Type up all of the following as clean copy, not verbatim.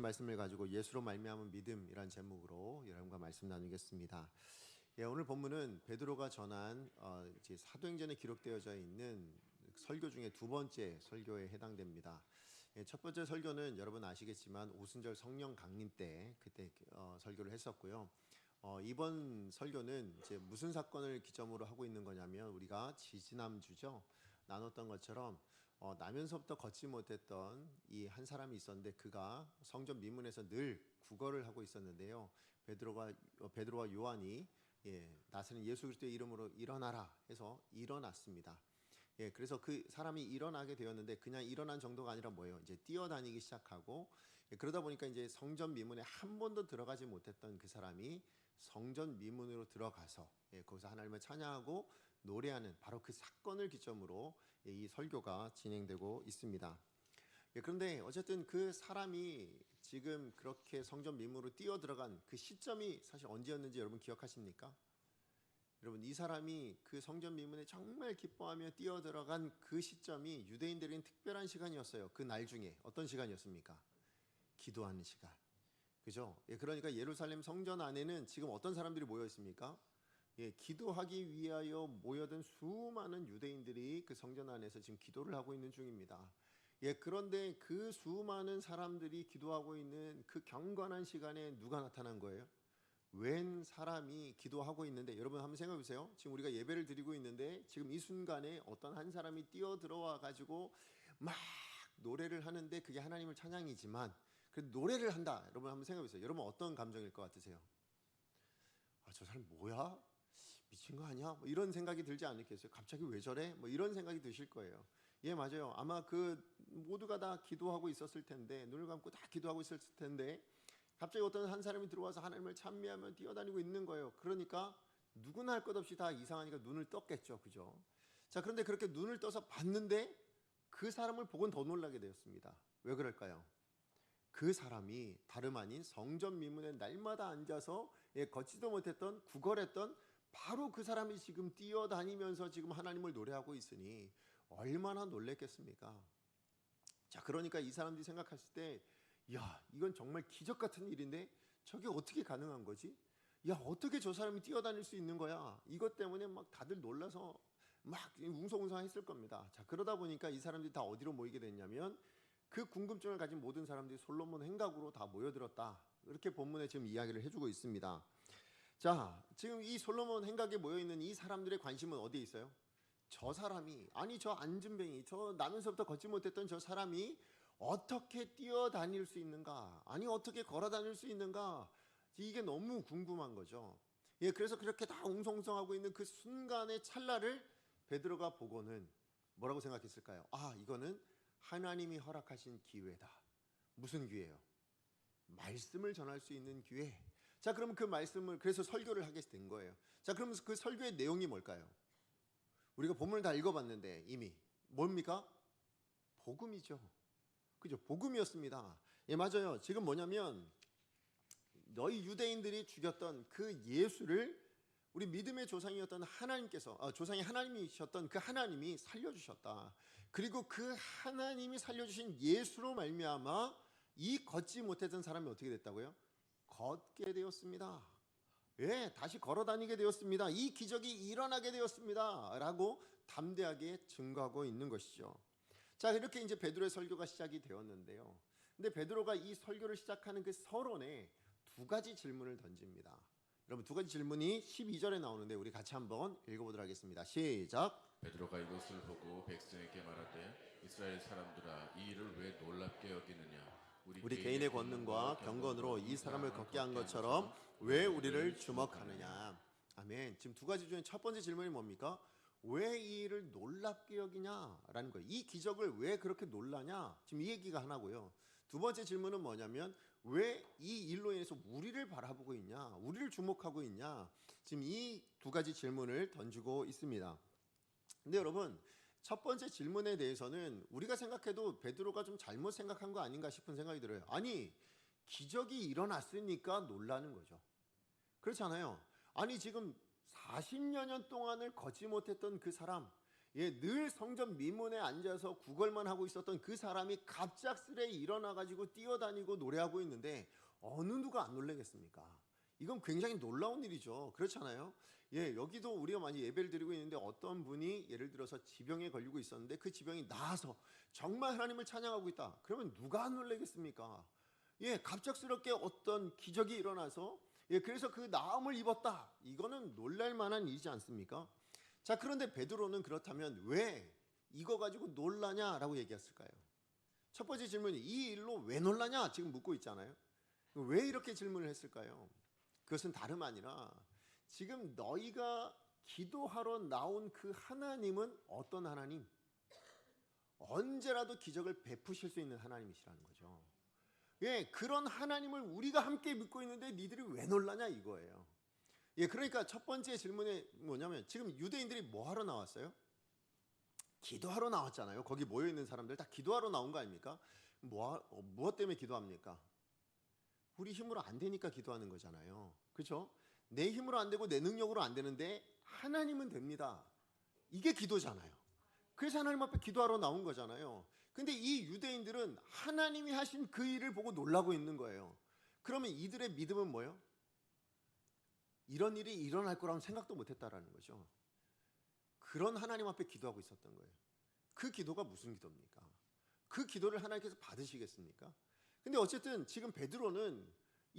말씀을 가지고 예수로 말미암은 믿음이란 제목으로 여러분과 말씀 나누겠습니다. 오늘 본문은 베드로가 전한 이제 사도행전에 기록되어져 있는 설교 중에 두 번째 설교에 해당됩니다. 첫 번째 설교는 여러분 아시겠지만 오순절 성령 강림 때 그때 설교를 했었고요. 이번 설교는 이제 무슨 사건을 기점으로 하고 있는 거냐면 우리가 지지난주죠 나눴던 것처럼 나면서부터 걷지 못했던 이 한 사람이 있었는데 그가 성전 미문에서 늘 구걸을 하고 있었는데요. 베드로와 요한이 나서는 예수 그리스도의 이름으로 일어나라 해서 일어났습니다. 그래서 그 사람이 일어나게 되었는데 그냥 일어난 정도가 아니라 뭐예요? 이제 뛰어다니기 시작하고 그러다 보니까 이제 성전 미문에 한 번도 들어가지 못했던 그 사람이 성전 미문으로 들어가서 거기서 하나님을 찬양하고 노래하는 바로 그 사건을 기점으로 이 설교가 진행되고 있습니다. 그런데 어쨌든 그 사람이 지금 그렇게 성전 미문으로 뛰어 들어간 그 시점이 사실 언제였는지 여러분 기억하십니까? 여러분 이 사람이 그 성전 미문에 정말 기뻐하며 뛰어 들어간 그 시점이 유대인들에게는 특별한 시간이었어요. 그 날 중에 어떤 시간이었습니까? 기도하는 시간. 그죠? 그러니까 예루살렘 성전 안에는 지금 어떤 사람들이 모여 있습니까? 기도하기 위하여 모여든 수많은 유대인들이 그 성전 안에서 지금 기도를 하고 있는 중입니다. 그런데 그 수많은 사람들이 기도하고 있는 그 경건한 시간에 누가 나타난 거예요? 웬 사람이 기도하고 있는데 여러분 한번 생각해 보세요. 지금 우리가 예배를 드리고 있는데 지금 이 순간에 어떤 한 사람이 뛰어 들어와 가지고 막 노래를 하는데 그게 하나님을 찬양이지만 그래도 노래를 한다. 여러분 한번 생각해 보세요. 여러분 어떤 감정일 것 같으세요? 저 사람 뭐야? 미친 거 아니야? 뭐 이런 생각이 들지 않겠어요? 갑자기 왜 저래? 뭐 이런 생각이 드실 거예요. 맞아요. 아마 그 모두가 다 기도하고 있었을 텐데 눈을 감고 다 기도하고 있었을 텐데 갑자기 어떤 한 사람이 들어와서 하나님을 찬미하며 뛰어다니고 있는 거예요. 그러니까 누구나 할 것 없이 다 이상하니까 눈을 떴겠죠. 그죠? 자, 그런데 그렇게 눈을 떠서 봤는데 그 사람을 보곤 더 놀라게 되었습니다. 왜 그럴까요? 그 사람이 다름 아닌 성전 미문에 날마다 앉아서 걷지도 못했던 구걸했던 바로 그 사람이 지금 뛰어다니면서 지금 하나님을 노래하고 있으니 얼마나 놀랬겠습니까? 자, 그러니까 이 사람들이 생각했을 때 야, 이건 정말 기적 같은 일인데 저게 어떻게 가능한 거지? 야, 어떻게 저 사람이 뛰어다닐 수 있는 거야? 이것 때문에 막 다들 놀라서 막 웅성웅성했을 겁니다. 자, 그러다 보니까 이 사람들이 다 어디로 모이게 됐냐면 그 궁금증을 가진 모든 사람들이 솔로몬 행각으로 다 모여들었다. 이렇게 본문에 지금 이야기를 해주고 있습니다. 자, 지금 이 솔로몬 행각에 모여있는 이 사람들의 관심은 어디에 있어요? 저 사람이, 아니 저 앉은뱅이, 저 나면서부터 걷지 못했던 저 사람이 어떻게 뛰어다닐 수 있는가? 아니 어떻게 걸어다닐 수 있는가? 이게 너무 궁금한 거죠. 그래서 그렇게 다 웅성웅성하고 있는 그 순간의 찰나를 베드로가 보고는 뭐라고 생각했을까요? 이거는 하나님이 허락하신 기회다. 무슨 기회예요? 말씀을 전할 수 있는 기회. 자, 그럼 그 말씀을 그래서 설교를 하게 된 거예요. 자, 그럼 그 설교의 내용이 뭘까요? 우리가 본문을 다 읽어봤는데 이미 뭡니까? 복음이죠. 그죠? 복음이었습니다. 맞아요. 지금 뭐냐면 너희 유대인들이 죽였던 그 예수를 우리 믿음의 조상이었던 하나님께서 조상이 하나님이셨던 그 하나님이 살려주셨다. 그리고 그 하나님이 살려주신 예수로 말미암아 이 걷지 못했던 사람이 어떻게 됐다고요? 걷게 되었습니다. 다시 걸어다니게 되었습니다. 이 기적이 일어나게 되었습니다. 라고 담대하게 증거하고 있는 것이죠. 자, 이렇게 이제 베드로의 설교가 시작이 되었는데요. 근데 베드로가 이 설교를 시작하는 그 서론에 두 가지 질문을 던집니다. 여러분 두 가지 질문이 12절에 나오는데 우리 같이 한번 읽어보도록 하겠습니다. 시작. 베드로가 이것을 보고 백성에게 말하되 이스라엘 사람들아 이 일을 왜 놀랍게 여기느냐 우리 개인의 권능과 경건으로 이 사람을 걷게 한 것처럼 왜 우리를 주목하느냐. 아멘. 지금 두 가지 중에 첫 번째 질문이 뭡니까? 왜 이 일을 놀랍게 여기냐라는 거예요. 이 기적을 왜 그렇게 놀라냐? 지금 이 얘기가 하나고요. 두 번째 질문은 뭐냐면 왜 이 일로 인해서 우리를 바라보고 있냐? 우리를 주목하고 있냐? 지금 이 두 가지 질문을 던지고 있습니다. 근데 여러분 첫 번째 질문에 대해서는 우리가 생각해도 베드로가 좀 잘못 생각한 거 아닌가 싶은 생각이 들어요. 아니 기적이 일어났으니까 놀라는 거죠. 그렇잖아요. 아니 지금 40여 년 동안을 걷지 못했던 그 사람, 예, 늘 성전 미문에 앉아서 구걸만 하고 있었던 그 사람이 갑작스레 일어나 가지고 뛰어다니고 노래하고 있는데 어느 누가 안 놀라겠습니까? 이건 굉장히 놀라운 일이죠. 그렇잖아요. 예, 여기도 우리가 많이 예배를 드리고 있는데 어떤 분이 예를 들어서 지병에 걸리고 있었는데 그 지병이 나아서 정말 하나님을 찬양하고 있다. 그러면 누가 안 놀라겠습니까? 예, 갑작스럽게 어떤 기적이 일어나서 예, 그래서 그 나음을 입었다. 이거는 놀랄 만한 일이지 않습니까? 자, 그런데 베드로는 그렇다면 왜 이거 가지고 놀라냐라고 얘기했을까요? 첫 번째 질문이 이 일로 왜 놀라냐 지금 묻고 있잖아요. 왜 이렇게 질문을 했을까요? 그것은 다름 아니라 지금 너희가 기도하러 나온 그 하나님은 어떤 하나님? 언제라도 기적을 베푸실 수 있는 하나님이시라는 거죠. 예, 그런 하나님을 우리가 함께 믿고 있는데 니들이 왜 놀라냐 이거예요. 예, 그러니까 첫 번째 질문이 뭐냐면 지금 유대인들이 뭐 하러 나왔어요? 기도하러 나왔잖아요. 거기 모여 있는 사람들 다 기도하러 나온 거 아닙니까? 무엇 때문에 기도합니까? 우리 힘으로 안 되니까 기도하는 거잖아요. 그렇죠? 내 힘으로 안 되고 내 능력으로 안 되는데 하나님은 됩니다. 이게 기도잖아요. 그래서 하나님 앞에 기도하러 나온 거잖아요. 근데 이 유대인들은 하나님이 하신 그 일을 보고 놀라고 있는 거예요. 그러면 이들의 믿음은 뭐예요? 이런 일이 일어날 거라는 생각도 못 했다라는 거죠. 그런 하나님 앞에 기도하고 있었던 거예요. 그 기도가 무슨 기도입니까? 그 기도를 하나님께서 받으시겠습니까? 근데 어쨌든 지금 베드로는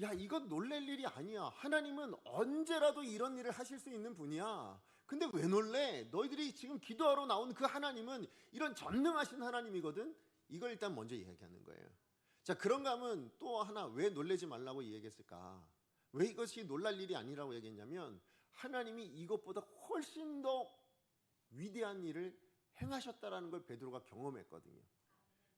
야, 이건 놀랄 일이 아니야. 하나님은 언제라도 이런 일을 하실 수 있는 분이야. 근데 왜 놀래? 너희들이 지금 기도하러 나온 그 하나님은 이런 전능하신 하나님이거든. 이걸 일단 먼저 이야기하는 거예요. 자, 그런가 하면 또 하나 왜 놀라지 말라고 이야기했을까? 왜 이것이 놀랄 일이 아니라고 얘기했냐면 하나님이 이것보다 훨씬 더 위대한 일을 행하셨다라는 걸 베드로가 경험했거든요.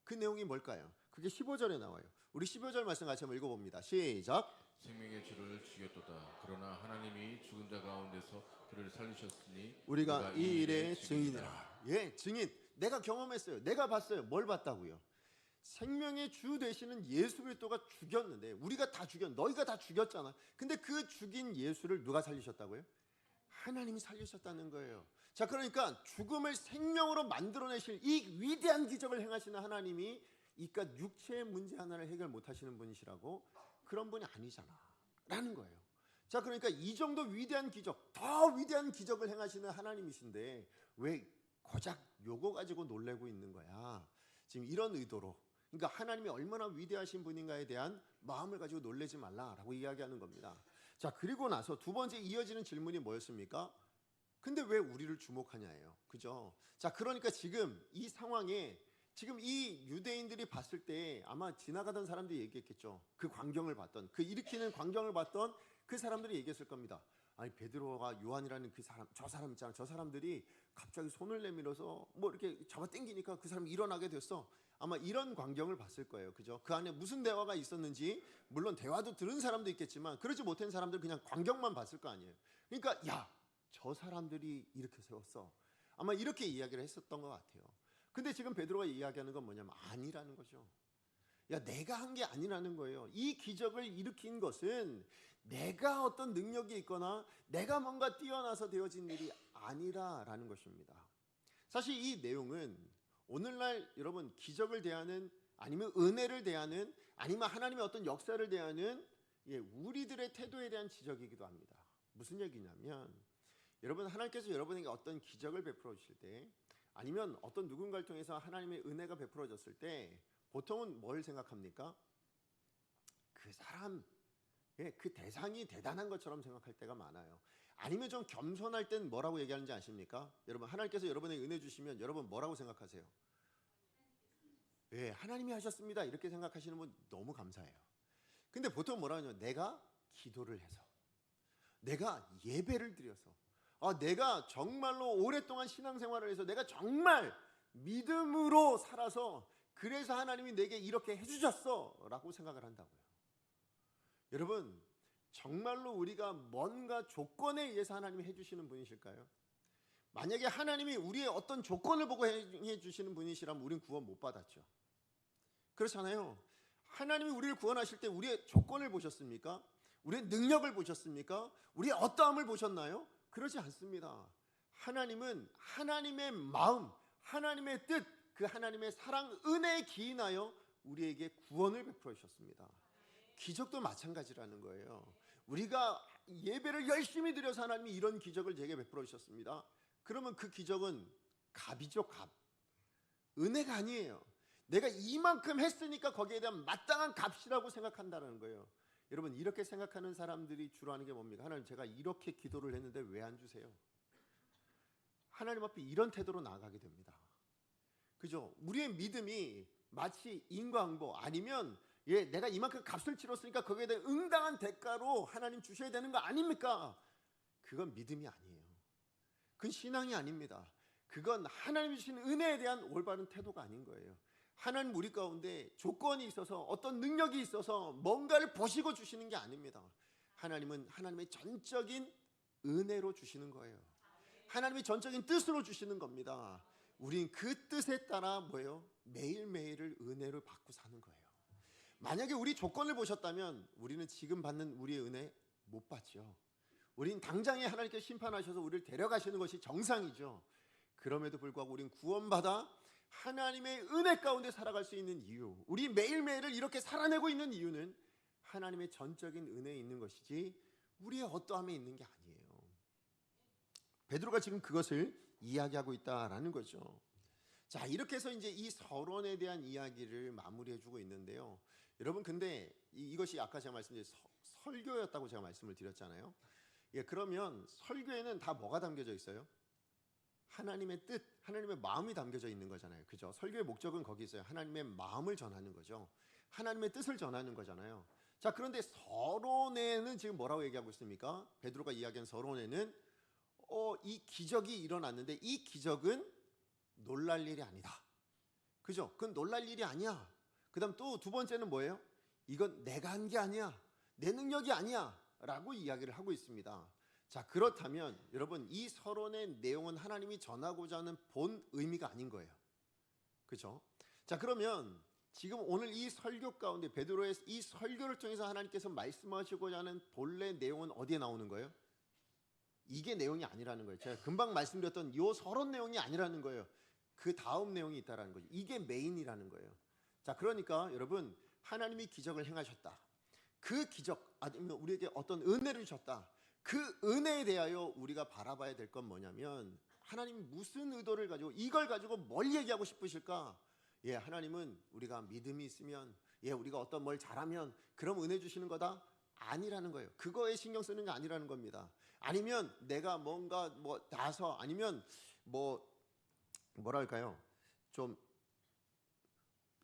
그 내용이 뭘까요? 그게 15절에 나와요. 우리 15절 말씀 같이 한번 읽어봅니다. 시작. 생명의 주를 죽였도다. 그러나 하나님이 죽은 자 가운데서 그를 살리셨으니 우리가 이 일의 증인이라. 예, 증인. 내가 경험했어요. 내가 봤어요. 뭘 봤다고요? 생명의 주 되시는 예수 그리스도가 죽였는데 우리가 다 죽였, 너희가 다 죽였잖아. 근데 그 죽인 예수를 누가 살리셨다고요? 하나님이 살리셨다는 거예요. 자, 그러니까 죽음을 생명으로 만들어내실 이 위대한 기적을 행하시는 하나님이 이깟 육체의 문제 하나를 해결 못하시는 분이시라고? 그런 분이 아니잖아 라는 거예요. 자, 그러니까 이 정도 위대한 기적, 더 위대한 기적을 행하시는 하나님이신데 왜 고작 요거 가지고 놀래고 있는 거야? 지금 이런 의도로, 그러니까 하나님이 얼마나 위대하신 분인가에 대한 마음을 가지고 놀래지 말라라고 이야기하는 겁니다. 자, 그리고 나서 두 번째 이어지는 질문이 뭐였습니까? 근데 왜 우리를 주목하냐예요. 그죠? 자, 그러니까 지금 이 상황에 지금 이 유대인들이 봤을 때 아마 지나가던 사람들이 얘기했겠죠. 그 광경을 봤던, 그 일으키는 광경을 봤던 그 사람들이 얘기했을 겁니다. 아니, 베드로가 요한이라는 그 사람, 저 사람 있잖아. 저 사람들이 갑자기 손을 내밀어서 뭐 이렇게 잡아 당기니까 그 사람이 일어나게 됐어. 아마 이런 광경을 봤을 거예요. 그죠? 그 안에 무슨 대화가 있었는지, 물론 대화도 들은 사람도 있겠지만 그러지 못한 사람들 그냥 광경만 봤을 거 아니에요. 그러니까 야, 저 사람들이 이렇게 세웠어. 아마 이렇게 이야기를 했었던 것 같아요. 근데 지금 베드로가 이야기하는 건 뭐냐면 아니라는 거죠. 야, 내가 한 게 아니라는 거예요. 이 기적을 일으킨 것은 내가 어떤 능력이 있거나 내가 뭔가 뛰어나서 되어진 일이 아니라라는 것입니다. 사실 이 내용은 오늘날 여러분 기적을 대하는, 아니면 은혜를 대하는, 아니면 하나님의 어떤 역사를 대하는 우리들의 태도에 대한 지적이기도 합니다. 무슨 얘기냐면 여러분, 하나님께서 여러분에게 어떤 기적을 베풀어 주실 때, 아니면 어떤 누군가를 통해서 하나님의 은혜가 베풀어졌을 때 보통은 뭘 생각합니까? 그 사람, 그 대상이 대단한 것처럼 생각할 때가 많아요. 아니면 좀 겸손할 땐 뭐라고 얘기하는지 아십니까? 여러분, 하나님께서 여러분에게 은혜 주시면 여러분 뭐라고 생각하세요? 하나님이 하셨습니다. 이렇게 생각하시는 분 너무 감사해요. 근데 보통 뭐라고 하냐면 내가 기도를 해서, 내가 예배를 드려서, 내가 정말로 오랫동안 신앙생활을 해서 내가 정말 믿음으로 살아서 그래서 하나님이 내게 이렇게 해주셨어 라고 생각을 한다고요. 여러분, 정말로 우리가 뭔가 조건에 의해서 하나님이 해주시는 분이실까요? 만약에 하나님이 우리의 어떤 조건을 보고 해주시는 분이시라면 우린 구원 못 받았죠. 그렇잖아요. 하나님이 우리를 구원하실 때 우리의 조건을 보셨습니까? 우리의 능력을 보셨습니까? 우리의 어떠함을 보셨나요? 그러지 않습니다. 하나님은 하나님의 마음, 하나님의 뜻, 그 하나님의 사랑, 은혜에 기인하여 우리에게 구원을 베풀어 주셨습니다. 기적도 마찬가지라는 거예요. 우리가 예배를 열심히 드려서 하나님이 이런 기적을 제게 베풀어 주셨습니다. 그러면 그 기적은 값이죠, 값. 은혜가 아니에요. 내가 이만큼 했으니까 거기에 대한 마땅한 값이라고 생각한다는 거예요. 여러분, 이렇게 생각하는 사람들이 주로 하는 게 뭡니까? 하나님, 제가 이렇게 기도를 했는데 왜 안 주세요? 하나님 앞에 이런 태도로 나아가게 됩니다. 그죠? 우리의 믿음이 마치 인과응보 아니면 내가 이만큼 값을 치렀으니까 거기에 대한 응당한 대가로 하나님 주셔야 되는 거 아닙니까? 그건 믿음이 아니에요. 그건 신앙이 아닙니다. 그건 하나님 주신 은혜에 대한 올바른 태도가 아닌 거예요. 하나님 우리 가운데 조건이 있어서 어떤 능력이 있어서 뭔가를 보시고 주시는 게 아닙니다. 하나님은 하나님의 전적인 은혜로 주시는 거예요. 하나님의 전적인 뜻으로 주시는 겁니다. 우린 그 뜻에 따라 뭐예요? 매일매일을 은혜를 받고 사는 거예요. 만약에 우리 조건을 보셨다면 우리는 지금 받는 우리의 은혜 못 받죠. 우린 당장에 하나님께서 심판하셔서 우리를 데려가시는 것이 정상이죠. 그럼에도 불구하고 우린 구원받아 하나님의 은혜 가운데 살아갈 수 있는 이유, 우리 매일매일을 이렇게 살아내고 있는 이유는 하나님의 전적인 은혜에 있는 것이지 우리의 어떠함에 있는 게 아니에요. 베드로가 지금 그것을 이야기하고 있다라는 거죠. 자, 이렇게 해서 이제 이 서론에 대한 이야기를 마무리해주고 있는데요. 여러분, 근데 이것이 아까 제가 말씀드린 설교였다고 제가 말씀을 드렸잖아요. 그러면 설교에는 다 뭐가 담겨져 있어요? 하나님의 뜻, 하나님의 마음이 담겨져 있는 거잖아요. 그죠? 설교의 목적은 거기 있어요. 하나님의 마음을 전하는 거죠. 하나님의 뜻을 전하는 거잖아요. 자, 그런데 서론에는 지금 뭐라고 얘기하고 있습니까? 베드로가 이야기한 서론에는 이 기적이 일어났는데 이 기적은 놀랄 일이 아니다. 그죠? 그건 놀랄 일이 아니야. 그 다음 또 두 번째는 뭐예요? 이건 내가 한 게 아니야. 내 능력이 아니야. 라고 이야기를 하고 있습니다. 자, 그렇다면 여러분, 이 서론의 내용은 하나님이 전하고자 하는 본 의미가 아닌 거예요. 그죠? 자, 그러면 지금 오늘 이 설교 가운데 베드로의 이 설교를 통해서 하나님께서 말씀하시고자 하는 본래 내용은 어디에 나오는 거예요? 이게 내용이 아니라는 거예요. 제가 금방 말씀드렸던 이 서론 내용이 아니라는 거예요. 그 다음 내용이 있다라는 거죠. 이게 메인이라는 거예요. 자, 그러니까 여러분, 하나님이 기적을 행하셨다. 그 기적 아니면 우리에게 어떤 은혜를 주셨다. 그 은혜에 대하여 우리가 바라봐야 될 건 뭐냐면 하나님이 무슨 의도를 가지고 이걸 가지고 뭘 얘기하고 싶으실까? 하나님은 우리가 믿음이 있으면 우리가 어떤 뭘 잘하면 그럼 은혜 주시는 거다? 아니라는 거예요. 그거에 신경 쓰는 게 아니라는 겁니다. 아니면 내가 뭔가 나서 아니면 뭐랄까요? 좀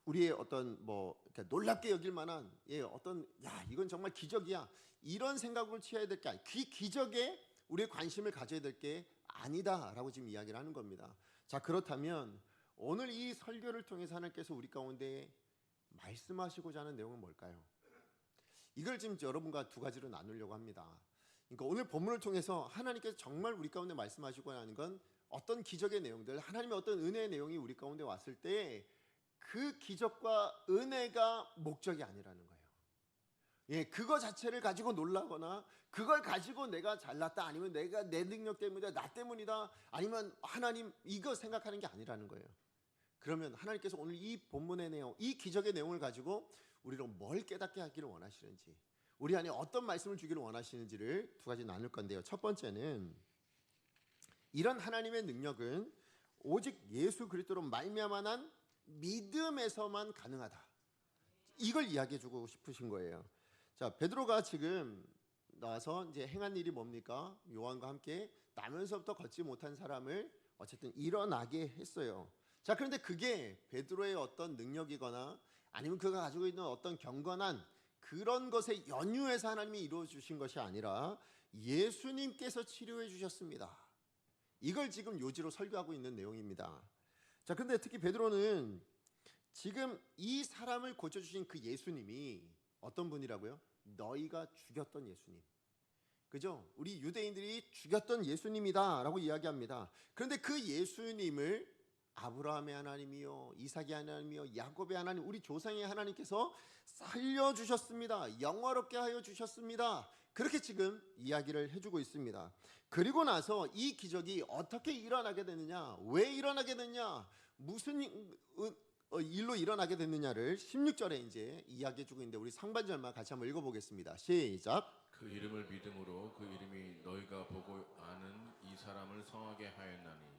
우리의 어떤 이렇게 놀랍게 여길 만한 어떤 이건 정말 기적이야. 이런 생각을 취해야 될 게 아니에요. 그 기적에 우리의 관심을 가져야 될 게 아니다라고 지금 이야기를 하는 겁니다. 자, 그렇다면 오늘 이 설교를 통해서 하나님께서 우리 가운데 말씀하시고자 하는 내용은 뭘까요? 이걸 지금 여러분과 두 가지로 나누려고 합니다. 그러니까 오늘 본문을 통해서 하나님께서 정말 우리 가운데 말씀하시고자 하는 건 어떤 기적의 내용들, 하나님의 어떤 은혜의 내용이 우리 가운데 왔을 때 그 기적과 은혜가 목적이 아니라는 거예요. 그거 자체를 가지고 놀라거나 그걸 가지고 내가 잘났다 아니면 내가 내 능력 때문이다, 나 때문이다 아니면 하나님 이거 생각하는 게 아니라는 거예요. 그러면 하나님께서 오늘 이 본문의 내용, 이 기적의 내용을 가지고 우리로 뭘 깨닫게 하기를 원하시는지, 우리 안에 어떤 말씀을 주기를 원하시는지를 두 가지 나눌 건데요. 첫 번째는 이런 하나님의 능력은 오직 예수 그리스도로 말미암아 난 믿음에서만 가능하다. 이걸 이야기해 주고 싶으신 거예요. 자, 베드로가 지금 나와서 이제 행한 일이 뭡니까? 요한과 함께 나면서부터 걷지 못한 사람을 어쨌든 일어나게 했어요. 자, 그런데 그게 베드로의 어떤 능력이거나 아니면 그가 가지고 있는 어떤 경건한 그런 것에 연유해서 하나님이 이루어 주신 것이 아니라 예수님께서 치료해 주셨습니다. 이걸 지금 요지로 설교하고 있는 내용입니다. 자, 근데 특히 베드로는 지금 이 사람을 고쳐주신 그 예수님이 어떤 분이라고요? 너희가 죽였던 예수님. 그죠? 우리 유대인들이 죽였던 예수님이다 라고 이야기합니다. 그런데 그 예수님을 아브라함의 하나님이요, 이삭의 하나님이요, 야곱의 하나님, 우리 조상의 하나님께서 살려주셨습니다. 영화롭게 하여 주셨습니다. 그렇게 지금 이야기를 해주고 있습니다. 그리고 나서 이 기적이 어떻게 일어나게 되느냐, 왜 일어나게 되느냐, 무슨 일로 일어나게 됐느냐를 16절에 이제 이야기해주고 있는데, 우리 상반절만 같이 한번 읽어보겠습니다. 시작. 그 이름을 믿음으로 그 이름이 너희가 보고 아는 이 사람을 성하게 하였나니.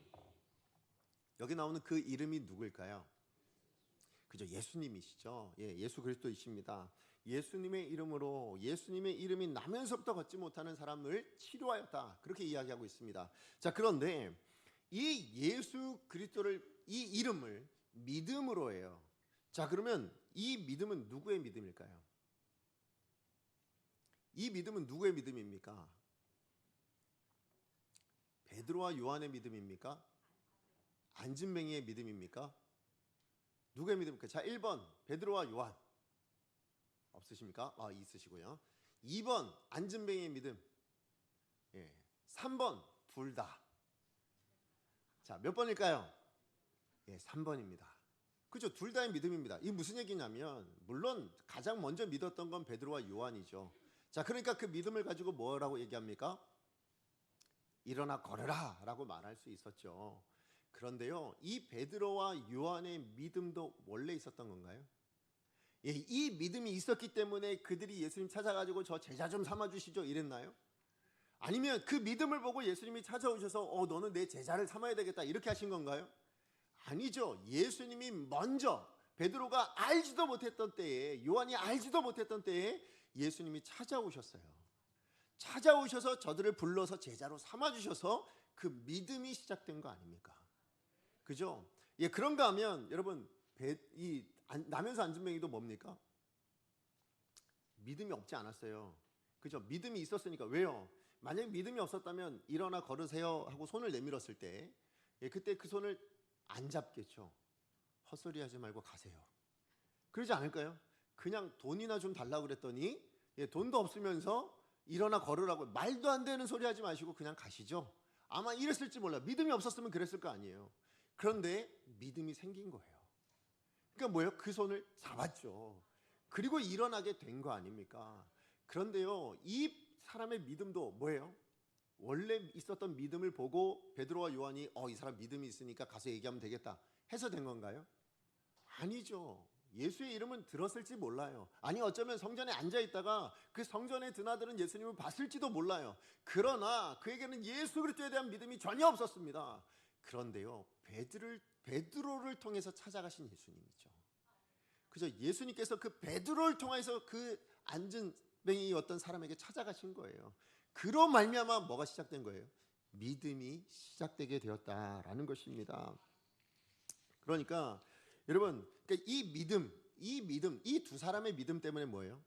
여기 나오는 그 이름이 누구일까요? 그죠, 예수님이시죠. 예, 예수 그리스도이십니다. 예수님의 이름으로, 예수님의 이름이 나면서부터 걷지 못하는 사람을 치료하였다, 그렇게 이야기하고 있습니다. 자, 그런데 이 예수 그리스도를, 이 이름을 믿음으로 해요. 자, 그러면 이 믿음은 누구의 믿음일까요? 이 믿음은 누구의 믿음입니까? 베드로와 요한의 믿음입니까? 안진뱅이의 믿음입니까? 누구의 믿음입니까? 자, 1번 베드로와 요한 없으십니까? 있으시고요. 2번 안진뱅이의 믿음. 예. 3번 둘 다. 자, 몇 번일까요? 예, 3번입니다. 그죠? 둘 다의 믿음입니다. 이게 무슨 얘기냐면, 물론 가장 먼저 믿었던 건 베드로와 요한이죠. 자, 그러니까 그 믿음을 가지고 뭐라고 얘기합니까? 일어나 걸으라 라고 말할 수 있었죠. 그런데요, 이 베드로와 요한의 믿음도 원래 있었던 건가요? 예, 이 믿음이 있었기 때문에 그들이 예수님 찾아가지고 저 제자 좀 삼아주시죠 이랬나요? 아니면 그 믿음을 보고 예수님이 찾아오셔서 너는 내 제자를 삼아야 되겠다 이렇게 하신 건가요? 아니죠. 예수님이 먼저, 베드로가 알지도 못했던 때에, 요한이 알지도 못했던 때에 예수님이 찾아오셨어요. 찾아오셔서 저들을 불러서 제자로 삼아주셔서 그 믿음이 시작된 거 아닙니까? 그죠? 예, 그런가 하면 여러분, 나면서 안진뱅이도 뭡니까? 믿음이 없지 않았어요. 그죠? 믿음이 있었으니까. 왜요? 만약에 믿음이 없었다면 일어나 걸으세요 하고 손을 내밀었을 때, 예, 그때 그 손을 안 잡겠죠. 헛소리 하지 말고 가세요. 그러지 않을까요? 그냥 돈이나 좀 달라고 그랬더니, 예, 돈도 없으면서 일어나 걸으라고 말도 안 되는 소리 하지 마시고 그냥 가시죠. 아마 이랬을지 몰라. 믿음이 없었으면 그랬을 거 아니에요. 그런데 믿음이 생긴 거예요. 그러니까 뭐예요? 그 손을 잡았죠. 그리고 일어나게 된 거 아닙니까? 그런데요, 이 사람의 믿음도 뭐예요? 원래 있었던 믿음을 보고 베드로와 요한이 이 사람 믿음이 있으니까 가서 얘기하면 되겠다 해서 된 건가요? 아니죠. 예수의 이름은 들었을지 몰라요. 아니, 어쩌면 성전에 앉아 있다가 그 성전에 드나드는 예수님을 봤을지도 몰라요. 그러나 그에게는 예수 그리스도에 대한 믿음이 전혀 없었습니다. 그런데요, 베드로를 통해서 찾아가신 예수님이죠. 그죠? 예수님께서 그 베드로를 통해서 그 안진뱅이였던 사람에게 찾아가신 거예요. 그로 말미암아 뭐가 시작된 거예요? 믿음이 시작되게 되었다라는 것입니다. 그러니까 여러분, 이 믿음, 이 두 사람의 믿음 때문에 뭐예요?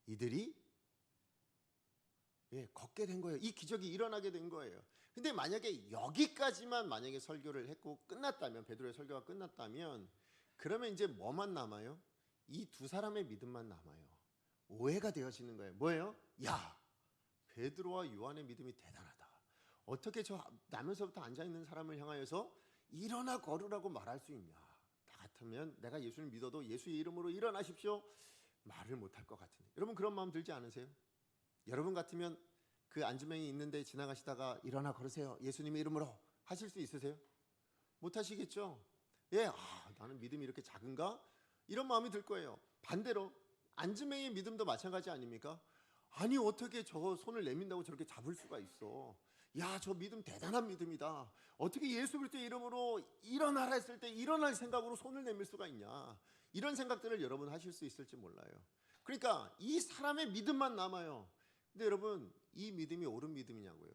이들이 걷게 된 거예요. 이 기적이 일어나게 된 거예요. 근데 만약에 여기까지만 만약에 설교를 했고 끝났다면, 베드로의 설교가 끝났다면, 그러면 이제 뭐만 남아요? 이 두 사람의 믿음만 남아요. 오해가 되어지는 거예요. 뭐예요? 야, 베드로와 요한의 믿음이 대단하다. 어떻게 저 나면서부터 앉아있는 사람을 향하여서 일어나 걸으라고 말할 수 있냐. 나 같으면 내가 예수를 믿어도 예수의 이름으로 일어나십시오 말을 못할 것 같은데, 여러분 그런 마음 들지 않으세요? 여러분 같으면 그 안진뱅이 있는데 지나가시다가 일어나 걸으세요 예수님의 이름으로 하실 수 있으세요? 못하시겠죠? 예, 나는 믿음이 이렇게 작은가? 이런 마음이 들 거예요. 반대로 안진뱅이의 믿음도 마찬가지 아닙니까? 아니, 어떻게 저 손을 내민다고 저렇게 잡을 수가 있어? 야, 저 믿음 대단한 믿음이다. 어떻게 예수 그리스도의 이름으로 일어나라 했을 때 일어날 생각으로 손을 내밀 수가 있냐? 이런 생각들을 여러분 하실 수 있을지 몰라요. 그러니까 이 사람의 믿음만 남아요. 근데 여러분, 이 믿음이 옳은 믿음이냐고요?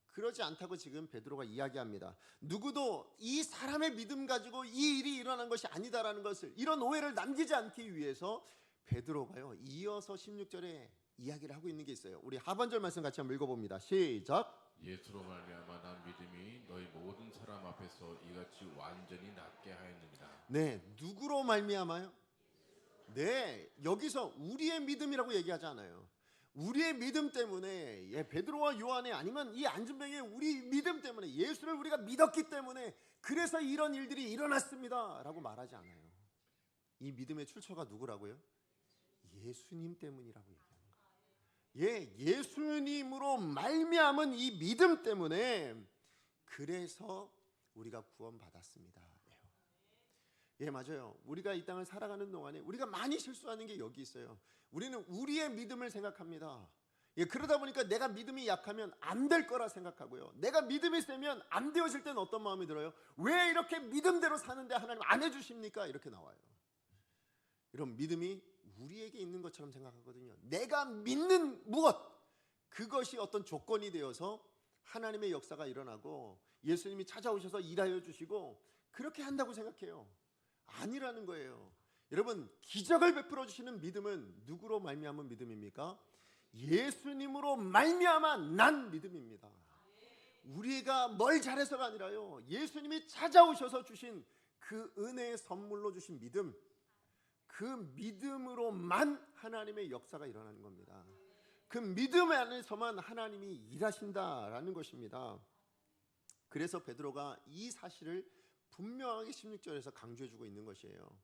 그러지 않다고 지금 베드로가 이야기합니다. 누구도 이 사람의 믿음 가지고 이 일이 일어난 것이 아니다라는 것을, 이런 오해를 남기지 않기 위해서 베드로가요, 이어서 16절에 이야기를 하고 있는 게 있어요. 우리 하반절 말씀 같이 한번 읽어봅니다. 시작. 예수로 말미암아 난 믿음이 너희 모든 사람 앞에서 이같이 완전히 낫게 하였느니라. 네, 누구로 말미암아요? 네, 여기서 우리의 믿음이라고 얘기하지 않아요. 우리의 믿음 때문에, 베드로와 요한의, 아니면 이 안진뱅이의 우리 믿음 때문에, 예수를 우리가 믿었기 때문에 그래서 이런 일들이 일어났습니다 라고 말하지 않아요. 이 믿음의 출처가 누구라고요? 예수님 때문이라고 얘기하는 거예요. 예수님으로 말미암은 이 믿음 때문에 그래서 우리가 구원받았습니다. 맞아요. 우리가 이 땅을 살아가는 동안에 우리가 많이 실수하는 게 여기 있어요. 우리는 우리의 믿음을 생각합니다. 그러다 보니까 내가 믿음이 약하면 안 될 거라 생각하고요. 내가 믿음이 세면 안 되어질 때는 어떤 마음이 들어요? 왜 이렇게 믿음대로 사는데 하나님 안 해주십니까? 이렇게 나와요. 이런 믿음이 우리에게 있는 것처럼 생각하거든요. 내가 믿는 무엇, 그것이 어떤 조건이 되어서 하나님의 역사가 일어나고 예수님이 찾아오셔서 일하여 주시고 그렇게 한다고 생각해요. 아니라는 거예요. 여러분, 기적을 베풀어 주시는 믿음은 누구로 말미암은 믿음입니까? 예수님으로 말미암아 난 믿음입니다. 우리가 뭘 잘해서가 아니라요, 예수님이 찾아오셔서 주신 그 은혜의 선물로 주신 믿음, 그 믿음으로만 하나님의 역사가 일어나는 겁니다. 그 믿음 안에서만 하나님이 일하신다라는 것입니다. 그래서 베드로가 이 사실을 분명하게 16절에서 강조해주고 있는 것이에요.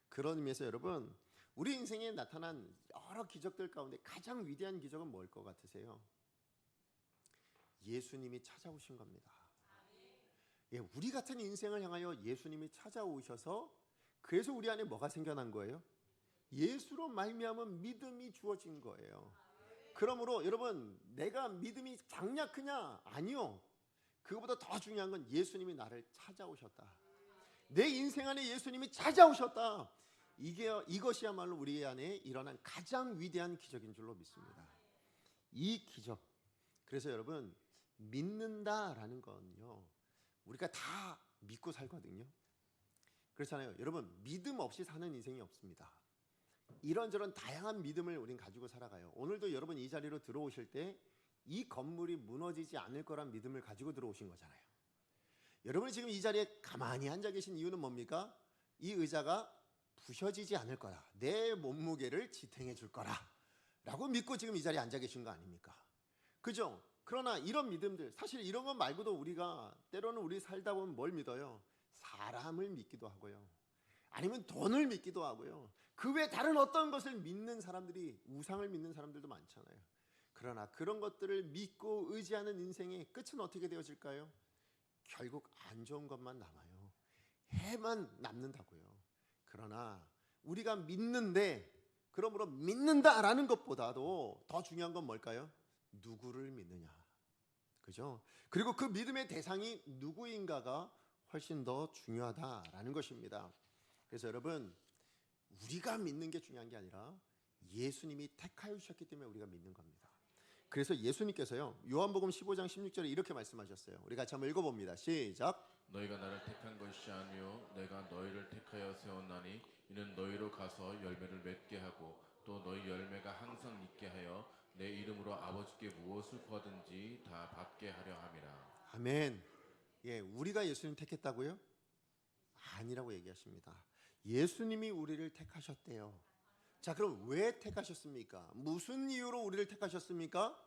그런 의미에서 여러분, 우리 인생에 나타난 여러 기적들 가운데 가장 위대한 기적은 뭘 것 같으세요? 예수님이 찾아오신 겁니다. 우리 같은 인생을 향하여 예수님이 찾아오셔서 그래서 우리 안에 뭐가 생겨난 거예요? 예수로 말미암은 믿음이 주어진 거예요. 그러므로 여러분, 내가 믿음이 작냐 크냐? 아니요. 그거보다 더 중요한 건 예수님이 나를 찾아오셨다. 내 인생 안에 예수님이 찾아오셨다. 이것이야말로 우리 안에 일어난 가장 위대한 기적인 줄로 믿습니다. 이 기적. 그래서 여러분, 믿는다라는 건요, 우리가 다 믿고 살거든요. 그렇잖아요. 여러분, 믿음 없이 사는 인생이 없습니다. 이런저런 다양한 믿음을 우린 가지고 살아가요. 오늘도 여러분 이 자리로 들어오실 때 이 건물이 무너지지 않을 거란 믿음을 가지고 들어오신 거잖아요. 여러분이 지금 이 자리에 가만히 앉아 계신 이유는 뭡니까? 이 의자가 부셔지지 않을 거라, 내 몸무게를 지탱해 줄 거라 라고 믿고 지금 이 자리에 앉아 계신 거 아닙니까? 그죠? 그러나 이런 믿음들, 사실 이런 것 말고도 우리가 때로는 우리 살다 보면 뭘 믿어요? 사람을 믿기도 하고요, 아니면 돈을 믿기도 하고요, 그 외 다른 어떤 것을 믿는 사람들이, 우상을 믿는 사람들도 많잖아요. 그러나 그런 것들을 믿고 의지하는 인생의 끝은 어떻게 되어질까요? 결국 안 좋은 것만 남아요. 해만 남는다고요. 그러나 우리가 믿는데, 그러므로 믿는다라는 것보다도 더 중요한 건 뭘까요? 누구를 믿느냐. 그죠? 그리고 그 믿음의 대상이 누구인가가 훨씬 더 중요하다라는 것입니다. 그래서 여러분, 우리가 믿는 게 중요한 게 아니라 예수님이 택하여 주셨기 때문에 우리가 믿는 겁니다. 그래서 예수님께서요, 요한복음 15장 16절에 이렇게 말씀하셨어요. 우리 같이 한번 읽어봅니다. 시작. 너희가 나를 택한 것이 아니요 내가 너희를 택하여 세웠나니 이는 너희로 가서 열매를 맺게 하고 또 너희 열매가 항상 있게 하여 내 이름으로 아버지께 무엇을 구하든지 다 받게 하려 함이라. 아멘. 우리가 예수님 택했다고요? 아니라고 얘기하십니다. 예수님이 우리를 택하셨대요. 자, 그럼 왜 택하셨습니까? 무슨 이유로 우리를 택하셨습니까?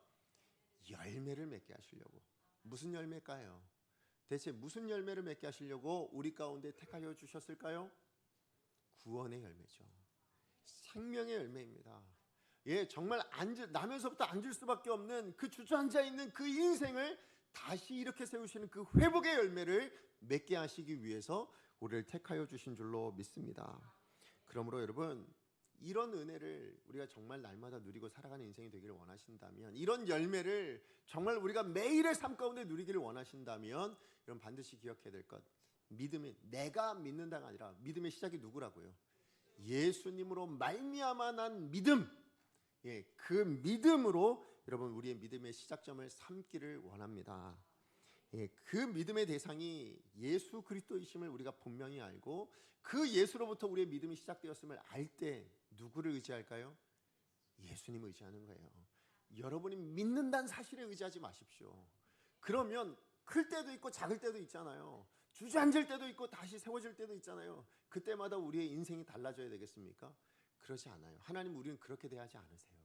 열매를 맺게 하시려고. 무슨 열매일까요? 대체 무슨 열매를 맺게 하시려고 우리 가운데 택하여 주셨을까요? 구원의 열매죠. 생명의 열매입니다. 정말 나면서부터 앉을 수밖에 없는 그 주저앉아 있는 그 인생을 다시 이렇게 세우시는 그 회복의 열매를 맺게 하시기 위해서 우리를 택하여 주신 줄로 믿습니다. 그러므로 여러분, 이런 은혜를 우리가 정말 날마다 누리고 살아가는 인생이 되기를 원하신다면, 이런 열매를 정말 우리가 매일의 삶 가운데 누리기를 원하신다면, 여러분 반드시 기억해야 될 것, 믿음이 내가 믿는다가 아니라 믿음의 시작이 누구라고요? 예수님으로 말미암아 난 믿음. 그 믿음으로 여러분 우리의 믿음의 시작점을 삼기를 원합니다. 그 믿음의 대상이 예수 그리스도이심을 우리가 분명히 알고 그 예수로부터 우리의 믿음이 시작되었음을 알 때 누구를 의지할까요? 예수님을 의지하는 거예요. 여러분이 믿는다는 사실에 의지하지 마십시오. 그러면 클 때도 있고 작을 때도 있잖아요. 주저앉을 때도 있고 다시 세워질 때도 있잖아요. 그때마다 우리의 인생이 달라져야 되겠습니까? 그러지 않아요. 하나님, 우리는 그렇게 대하지 않으세요.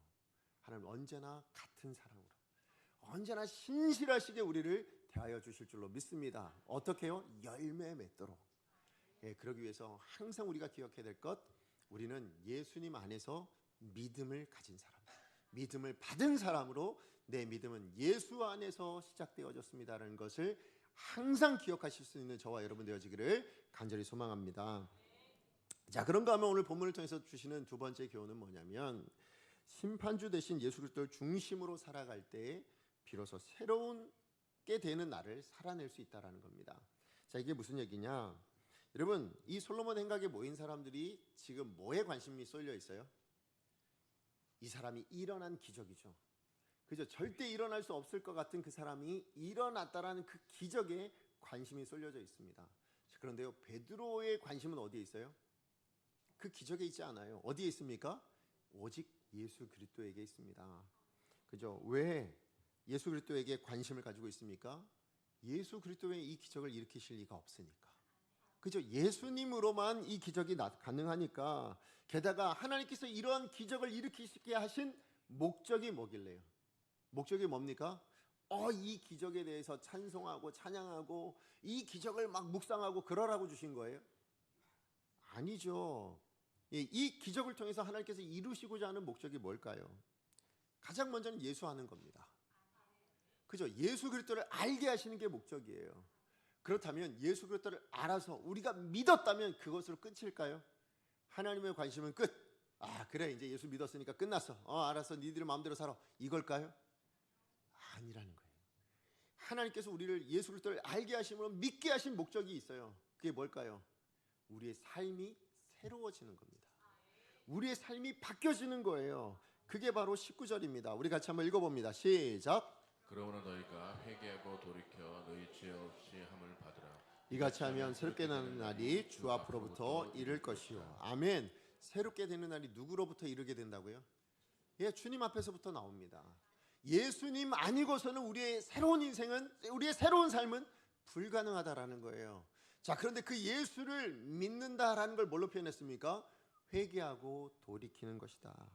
하나님 언제나 같은 사랑으로, 언제나 신실하시게 우리를 대하여 주실 줄로 믿습니다. 어떻게요? 열매 맺도록. 예, 그러기 위해서 항상 우리가 기억해야 될 것, 우리는 예수님 안에서 믿음을 가진 사람, 믿음을 받은 사람으로 내 믿음은 예수 안에서 시작되어졌습니다라는 것을 항상 기억하실 수 있는 저와 여러분 되어지기를 간절히 소망합니다. 자, 그런가 하면 오늘 본문을 통해서 주시는 두 번째 교훈은 뭐냐면, 심판주 대신 예수 그리스도를 중심으로 살아갈 때 비로소 새롭게 되는 날을 살아낼 수 있다라는 겁니다. 자, 이게 무슨 얘기냐? 여러분, 이 솔로몬 행각에 모인 사람들이 지금 뭐에 관심이 쏠려 있어요? 이 사람이 일어난 기적이죠. 그죠? 절대 일어날 수 없을 것 같은 그 사람이 일어났다라는 그 기적에 관심이 쏠려져 있습니다. 그런데요, 베드로의 관심은 어디에 있어요? 그 기적에 있지 않아요. 어디에 있습니까? 오직 예수 그리스도에게 있습니다. 그죠? 왜 예수 그리스도에게 관심을 가지고 있습니까? 예수 그리스도의 이 기적을 일으키실 리가 없으니까. 그죠? 예수님으로만 이 기적이 가능하니까. 게다가 하나님께서 이러한 기적을 일으키시게 하신 목적이 뭐길래요? 목적이 뭡니까? 이 기적에 대해서 찬송하고 찬양하고 이 기적을 막 묵상하고 그러라고 주신 거예요? 아니죠. 이 기적을 통해서 하나님께서 이루시고자 하는 목적이 뭘까요? 가장 먼저는 예수하는 겁니다. 그죠? 예수 그리스도를 알게 하시는 게 목적이에요. 그렇다면 예수 그리스도를 알아서 우리가 믿었다면 그것으로 끝일까요? 하나님의 관심은 끝. 그래, 이제 예수 믿었으니까 끝났어. 알았어, 니들 마음대로 살아. 이걸까요? 아니라는 거예요. 하나님께서 우리를 예수 그리스도를 알게 하심으로 믿게 하신 목적이 있어요. 그게 뭘까요? 우리의 삶이 새로워지는 겁니다. 우리의 삶이 바뀌어지는 거예요. 그게 바로 19절입니다. 우리 같이 한번 읽어봅니다. 시작. 그러므로 너희가 회개하고 돌이켜 너희 죄 없이 함을 받으라. 이같이 하면 새롭게 되는 날이 주 앞으로부터 이를 것이요. 아멘. 새롭게 되는 날이 누구로부터 이르게 된다고요? 예, 주님 앞에서부터 나옵니다. 예수님 아니고서는 우리의 새로운 인생은, 우리의 새로운 삶은 불가능하다라는 거예요. 자, 그런데 그 예수를 믿는다라는 걸 뭘로 표현했습니까? 회개하고 돌이키는 것이다.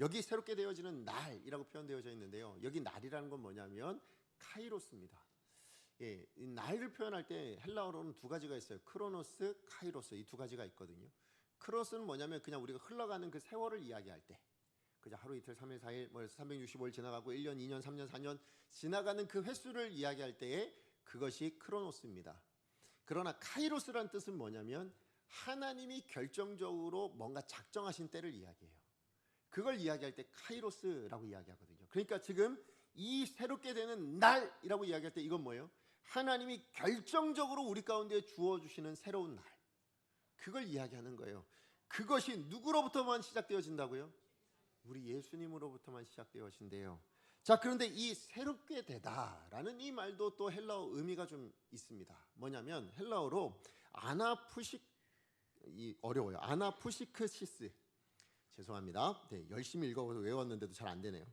여기 새롭게 되어지는 날이라고 표현되어져 있는데요, 여기 날이라는 건 뭐냐면 카이로스입니다. 예, 이 날을 표현할 때 헬라어로는 두 가지가 있어요. 크로노스, 카이로스, 이 두 가지가 있거든요. 크로스는 뭐냐면 그냥 우리가 흘러가는 그 세월을 이야기할 때, 그죠? 하루 이틀 3일 4일 365일 지나가고 1년 2년 3년 4년 지나가는 그 횟수를 이야기할 때에 그것이 크로노스입니다. 그러나 카이로스란 뜻은 뭐냐면 하나님이 결정적으로 뭔가 작정하신 때를 이야기해요. 그걸 이야기할 때 카이로스라고 이야기하거든요. 그러니까 지금 이 새롭게 되는 날이라고 이야기할 때 이건 뭐예요? 하나님이 결정적으로 우리 가운데 주어주시는 새로운 날, 그걸 이야기하는 거예요. 그것이 누구로부터만 시작되어진다고요? 우리 예수님으로부터만 시작되어진대요. 자, 그런데 이 새롭게 되다라는 이 말도 또 헬라어 의미가 좀 있습니다. 뭐냐면 헬라어로 어려워요. 아나푸시크시스. 죄송합니다. 네, 열심히 읽어서 외웠는데도 잘 안 되네요.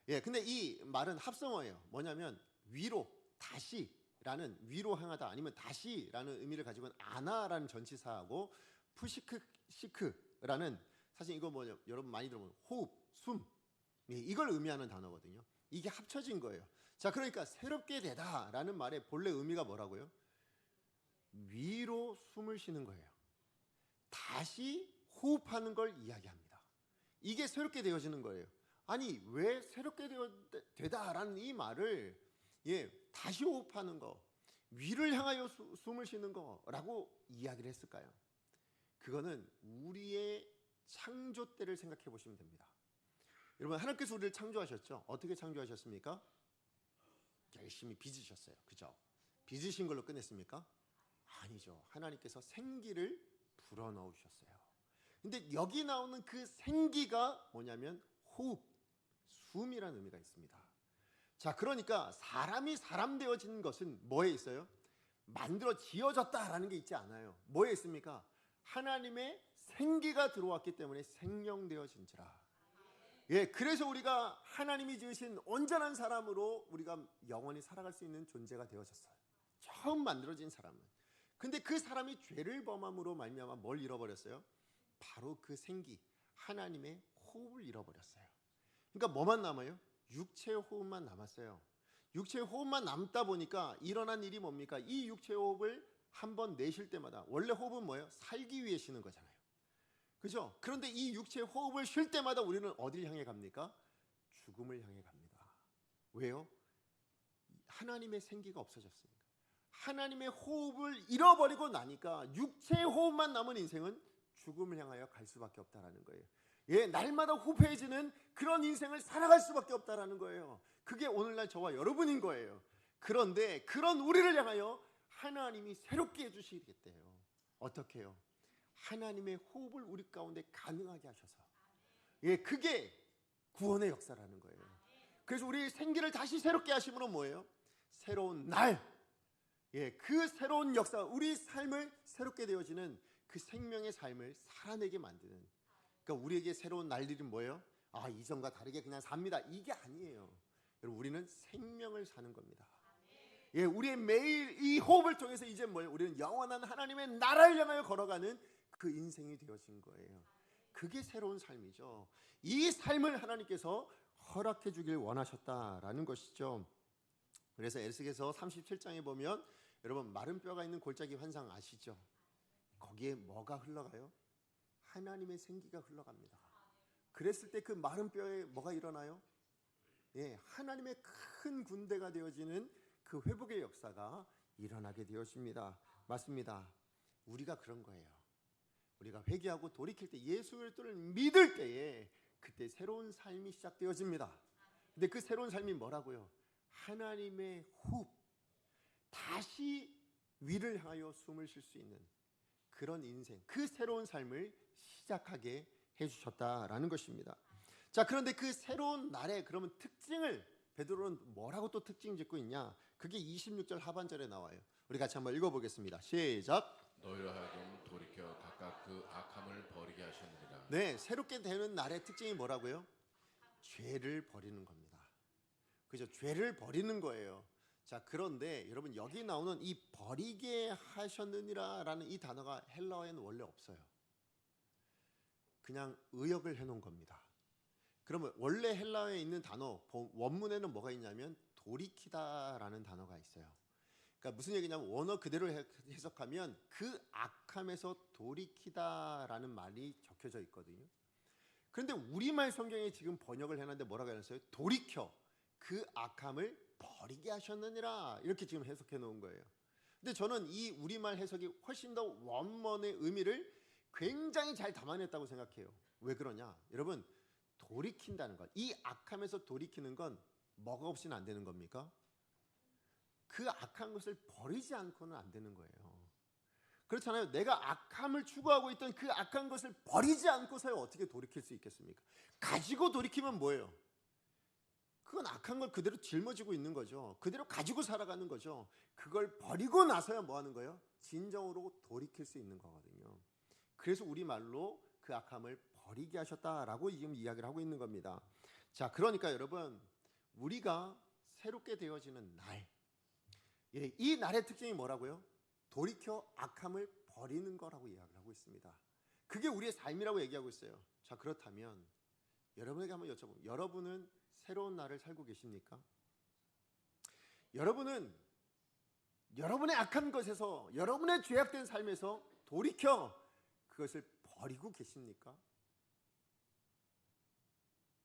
예, 근데 이 말은 합성어예요. 뭐냐면 위로, 다시라는, 위로 향하다 아니면 다시라는 의미를 가지고 있는 아나라는 전치사하고 푸시크시크라는, 사실 이거 뭐냐, 여러분 많이 들어보면 호흡, 숨, 예, 이걸 의미하는 단어거든요. 이게 합쳐진 거예요. 자, 그러니까 새롭게 되다라는 말의 본래 의미가 뭐라고요? 위로 숨을 쉬는 거예요. 다시 호흡하는 걸 이야기합니다. 이게 새롭게 되어지는 거예요. 아니, 왜 새롭게 되다라는 이 말을 다시 호흡하는 거, 위를 향하여 숨을 쉬는 거라고 이야기를 했을까요? 그거는 우리의 창조 때를 생각해 보시면 됩니다. 여러분, 하나님께서 우리를 창조하셨죠? 어떻게 창조하셨습니까? 열심히 빚으셨어요. 그죠? 빚으신 걸로 끝냈습니까? 아니죠. 하나님께서 생기를 불어넣으셨어요. 근데 여기 나오는 그 생기가 뭐냐면 호흡, 숨이라는 의미가 있습니다. 자, 그러니까 사람이 사람 되어진 것은 뭐에 있어요? 만들어 지어졌다라는 게 있지 않아요. 뭐에 있습니까? 하나님의 생기가 들어왔기 때문에 생명되어진지라. 예, 그래서 우리가 하나님이 지으신 온전한 사람으로 우리가 영원히 살아갈 수 있는 존재가 되어졌어요. 처음 만들어진 사람은. 근데 그 사람이 죄를 범함으로 말미암아 뭘 잃어버렸어요? 바로 그 생기, 하나님의 호흡을 잃어버렸어요. 그러니까 뭐만 남아요? 육체의 호흡만 남았어요. 육체의 호흡만 남다 보니까 일어난 일이 뭡니까? 이 육체의 호흡을 한번 내쉴 때마다, 원래 호흡은 뭐예요? 살기 위해 쉬는 거잖아요. 그죠? 그런데 이 육체의 호흡을 쉴 때마다 우리는 어디를 향해 갑니까? 죽음을 향해 갑니다. 왜요? 하나님의 생기가 없어졌으니까. 하나님의 호흡을 잃어버리고 나니까 육체의 호흡만 남은 인생은 죽음을 향하여 갈 수밖에 없다라는 거예요. 예, 날마다 후패해지는 그런 인생을 살아갈 수밖에 없다라는 거예요. 그게 오늘날 저와 여러분인 거예요. 그런데 그런 우리를 향하여 하나님이 새롭게 해주시겠대요. 어떻게 해요? 하나님의 호흡을 우리 가운데 가능하게 하셔서, 예, 그게 구원의 역사라는 거예요. 그래서 우리 생기를 다시 새롭게 하심으로 뭐예요? 새로운 날, 예, 그 새로운 역사, 우리 삶을 새롭게 되어지는 그 생명의 삶을 살아내게 만드는, 그러니까 우리에게 새로운 날들이 뭐예요? 아, 이전과 다르게 그냥 삽니다, 이게 아니에요. 여러분, 우리는 생명을 사는 겁니다. 예, 우리의 매일 이 호흡을 통해서 이제 뭐예요? 우리는 영원한 하나님의 나라를 향하여 걸어가는 그 인생이 되어진 거예요. 그게 새로운 삶이죠. 이 삶을 하나님께서 허락해 주길 원하셨다라는 것이죠. 그래서 에스겔서 37장에 보면 여러분, 마른 뼈가 있는 골짜기 환상 아시죠? 거기에 뭐가 흘러가요? 하나님의 생기가 흘러갑니다. 그랬을 때 그 마른 뼈에 뭐가 일어나요? 예, 하나님의 큰 군대가 되어지는 그 회복의 역사가 일어나게 되어집니다. 맞습니다. 우리가 그런 거예요. 우리가 회개하고 돌이킬 때, 예수 그리스도를 믿을 때에 그때 새로운 삶이 시작되어집니다. 근데 그 새로운 삶이 뭐라고요? 하나님의 호흡, 다시 위를 향하여 숨을 쉴 수 있는 그런 인생, 그 새로운 삶을 시작하게 해주셨다라는 것입니다. 자, 그런데 그 새로운 날의 그러면 특징을 베드로는 뭐라고 또 특징 짓고 있냐? 그게 26절 하반절에 나와요. 우리 같이 한번 읽어보겠습니다. 시작. 너희로 하여금 돌이켜 각각 그 악함을 버리게 하셨느니라. 네, 새롭게 되는 날의 특징이 뭐라고요? 죄를 버리는 겁니다. 그죠? 죄를 버리는 거예요. 자, 그런데 여러분, 여기 나오는 이 버리게 하셨느니라라는 이 단어가 헬라어에는 원래 없어요. 그냥 의역을 해놓은 겁니다. 그러면 원래 헬라어에 있는 단어, 원문에는 뭐가 있냐면 돌이키다라는 단어가 있어요. 그러니까 무슨 얘기냐면 원어 그대로 해석하면 그 악함에서 돌이키다라는 말이 적혀져 있거든요. 그런데 우리말 성경에 지금 번역을 해놨는데 뭐라고 해놨어요? 돌이켜 그 악함을 버리게 하셨느니라, 이렇게 지금 해석해 놓은 거예요. 근데 저는 이 우리말 해석이 훨씬 더 원문의 의미를 굉장히 잘 담아냈다고 생각해요. 왜 그러냐? 여러분, 돌이킨다는 것, 이 악함에서 돌이키는 건 뭐가 없이는 안 되는 겁니까? 그 악한 것을 버리지 않고는 안 되는 거예요. 그렇잖아요. 내가 악함을 추구하고 있던 그 악한 것을 버리지 않고서 어떻게 돌이킬 수 있겠습니까? 가지고 돌이키면 뭐예요? 그건 악한 걸 그대로 짊어지고 있는 거죠. 그대로 가지고 살아가는 거죠. 그걸 버리고 나서야 뭐 하는 거예요? 진정으로 돌이킬 수 있는 거거든요. 그래서 우리말로 그 악함을 버리게 하셨다라고 지금 이야기를 하고 있는 겁니다. 자, 그러니까 여러분, 우리가 새롭게 되어지는 날, 예, 이 날의 특징이 뭐라고요? 돌이켜 악함을 버리는 거라고 이야기를 하고 있습니다. 그게 우리의 삶이라고 얘기하고 있어요. 자, 그렇다면 여러분에게 한번 여쭤보면, 여러분은 새로운 날을 살고 계십니까? 여러분은 여러분의 악한 것에서, 여러분의 죄악된 삶에서 돌이켜 그것을 버리고 계십니까?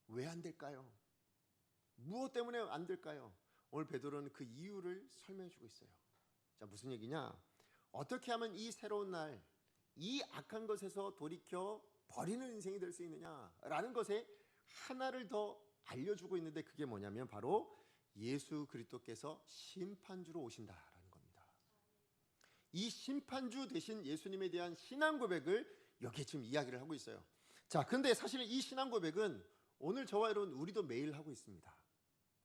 왜 안 될까요? 무엇 때문에 안 될까요? 오늘 베드로는 그 이유를 설명해 주고 있어요. 자, 무슨 얘기냐? 어떻게 하면 이 새로운 날, 이 악한 것에서 돌이켜 버리는 인생이 될 수 있느냐라는 것에 하나를 더 알려주고 있는데, 그게 뭐냐면 바로 예수 그리스도께서 심판주로 오신다라는 겁니다. 이 심판주 되신 예수님에 대한 신앙 고백을 여기에 지금 이야기를 하고 있어요. 자, 근데 사실 이 신앙 고백은 오늘 저와 여러분 우리도 매일 하고 있습니다.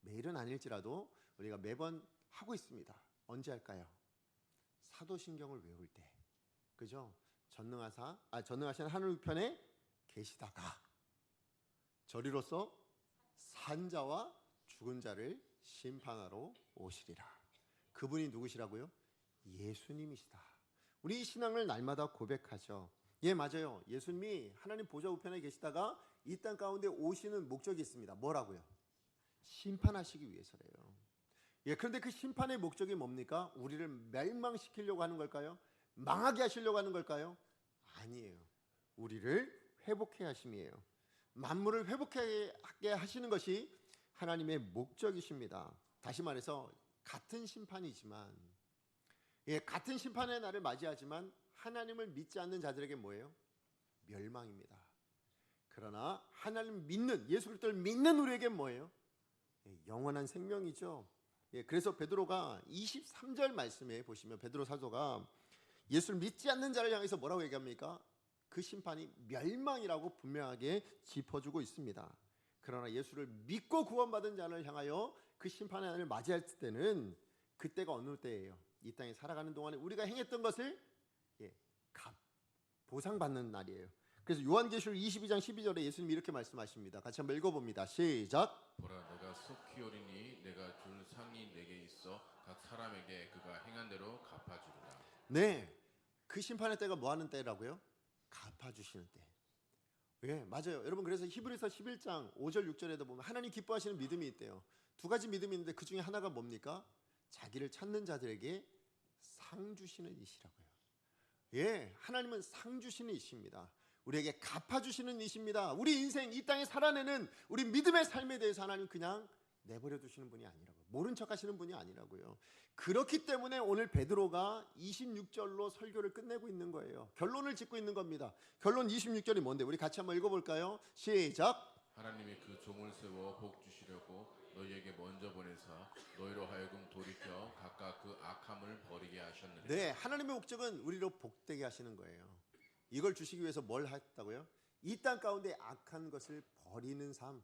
매일은 아닐지라도 우리가 매번 하고 있습니다. 언제 할까요? 사도신경을 외울 때, 그죠? 전능하신 하늘 우편에 계시다가 저리로서 산자와 죽은 자를 심판하러 오시리라. 그분이 누구시라고요? 예수님이시다. 우리 신앙을 날마다 고백하죠. 예, 맞아요. 예수님이 하나님 보좌 우편에 계시다가 이 땅 가운데 오시는 목적이 있습니다. 뭐라고요? 심판하시기 위해서래요. 그런데 그 심판의 목적이 뭡니까? 우리를 멸망시키려고 하는 걸까요? 망하게 하시려고 하는 걸까요? 아니에요. 우리를 회복해 하심이에요. 만물을 회복하게 하시는 것이 하나님의 목적이십니다. 다시 말해서 같은 심판이지만, 같은 심판의 날을 맞이하지만 하나님을 믿지 않는 자들에게 뭐예요? 멸망입니다. 그러나 하나님을 믿는, 예수 그리스도를 믿는 우리에게 뭐예요? 영원한 생명이죠. 그래서 베드로가 23절 말씀에 보시면 베드로 사도가 예수를 믿지 않는 자를 향해서 뭐라고 얘기합니까? 그 심판이 멸망이라고 분명하게 짚어주고 있습니다. 그러나 예수를 믿고 구원받은 자를 향하여 그 심판의 날을 맞이할 때는 그때가 어느 때예요? 이 땅에 살아가는 동안에 우리가 행했던 것을 보상받는 날이에요. 그래서 요한계시록 22장 12절에 예수님이 이렇게 말씀하십니다. 같이 한번 읽어봅니다. 시작. 보라, 내가 속히 오리니 내가 줄 상이 내게 있어 각 사람에게 그가 행한 대로 갚아주리라. 네, 그 심판의 때가 뭐 하는 때라고요? 갚아주시는 때. 맞아요. 여러분, 그래서 히브리서 11장 5절 6절에도 보면 하나님 기뻐하시는 믿음이 있대요. 두 가지 믿음이 있는데 그 중에 하나가 뭡니까? 자기를 찾는 자들에게 상 주시는 이시라고요. 하나님은 상 주시는 이십니다. 우리에게 갚아주시는 이십니다. 우리 인생 이 땅에 살아내는 우리 믿음의 삶에 대해서 하나님 그냥 내버려 두시는 분이 아니라고요. 모른 척 하시는 분이 아니라고요. 그렇기 때문에 오늘 베드로가 26절로 설교를 끝내고 있는 거예요. 결론을 짓고 있는 겁니다. 결론 26절이 뭔데? 우리 같이 한번 읽어볼까요? 시작. 하나님이 그 종을 세워 복 주시려고 너희에게 먼저 보내사 너희로 하여금 돌이켜 각각 그 악함을 버리게 하셨느니라. 네, 하나님의 목적은 우리로 복되게 하시는 거예요. 이걸 주시기 위해서 뭘 했다고요? 이 땅 가운데 악한 것을 버리는 삶,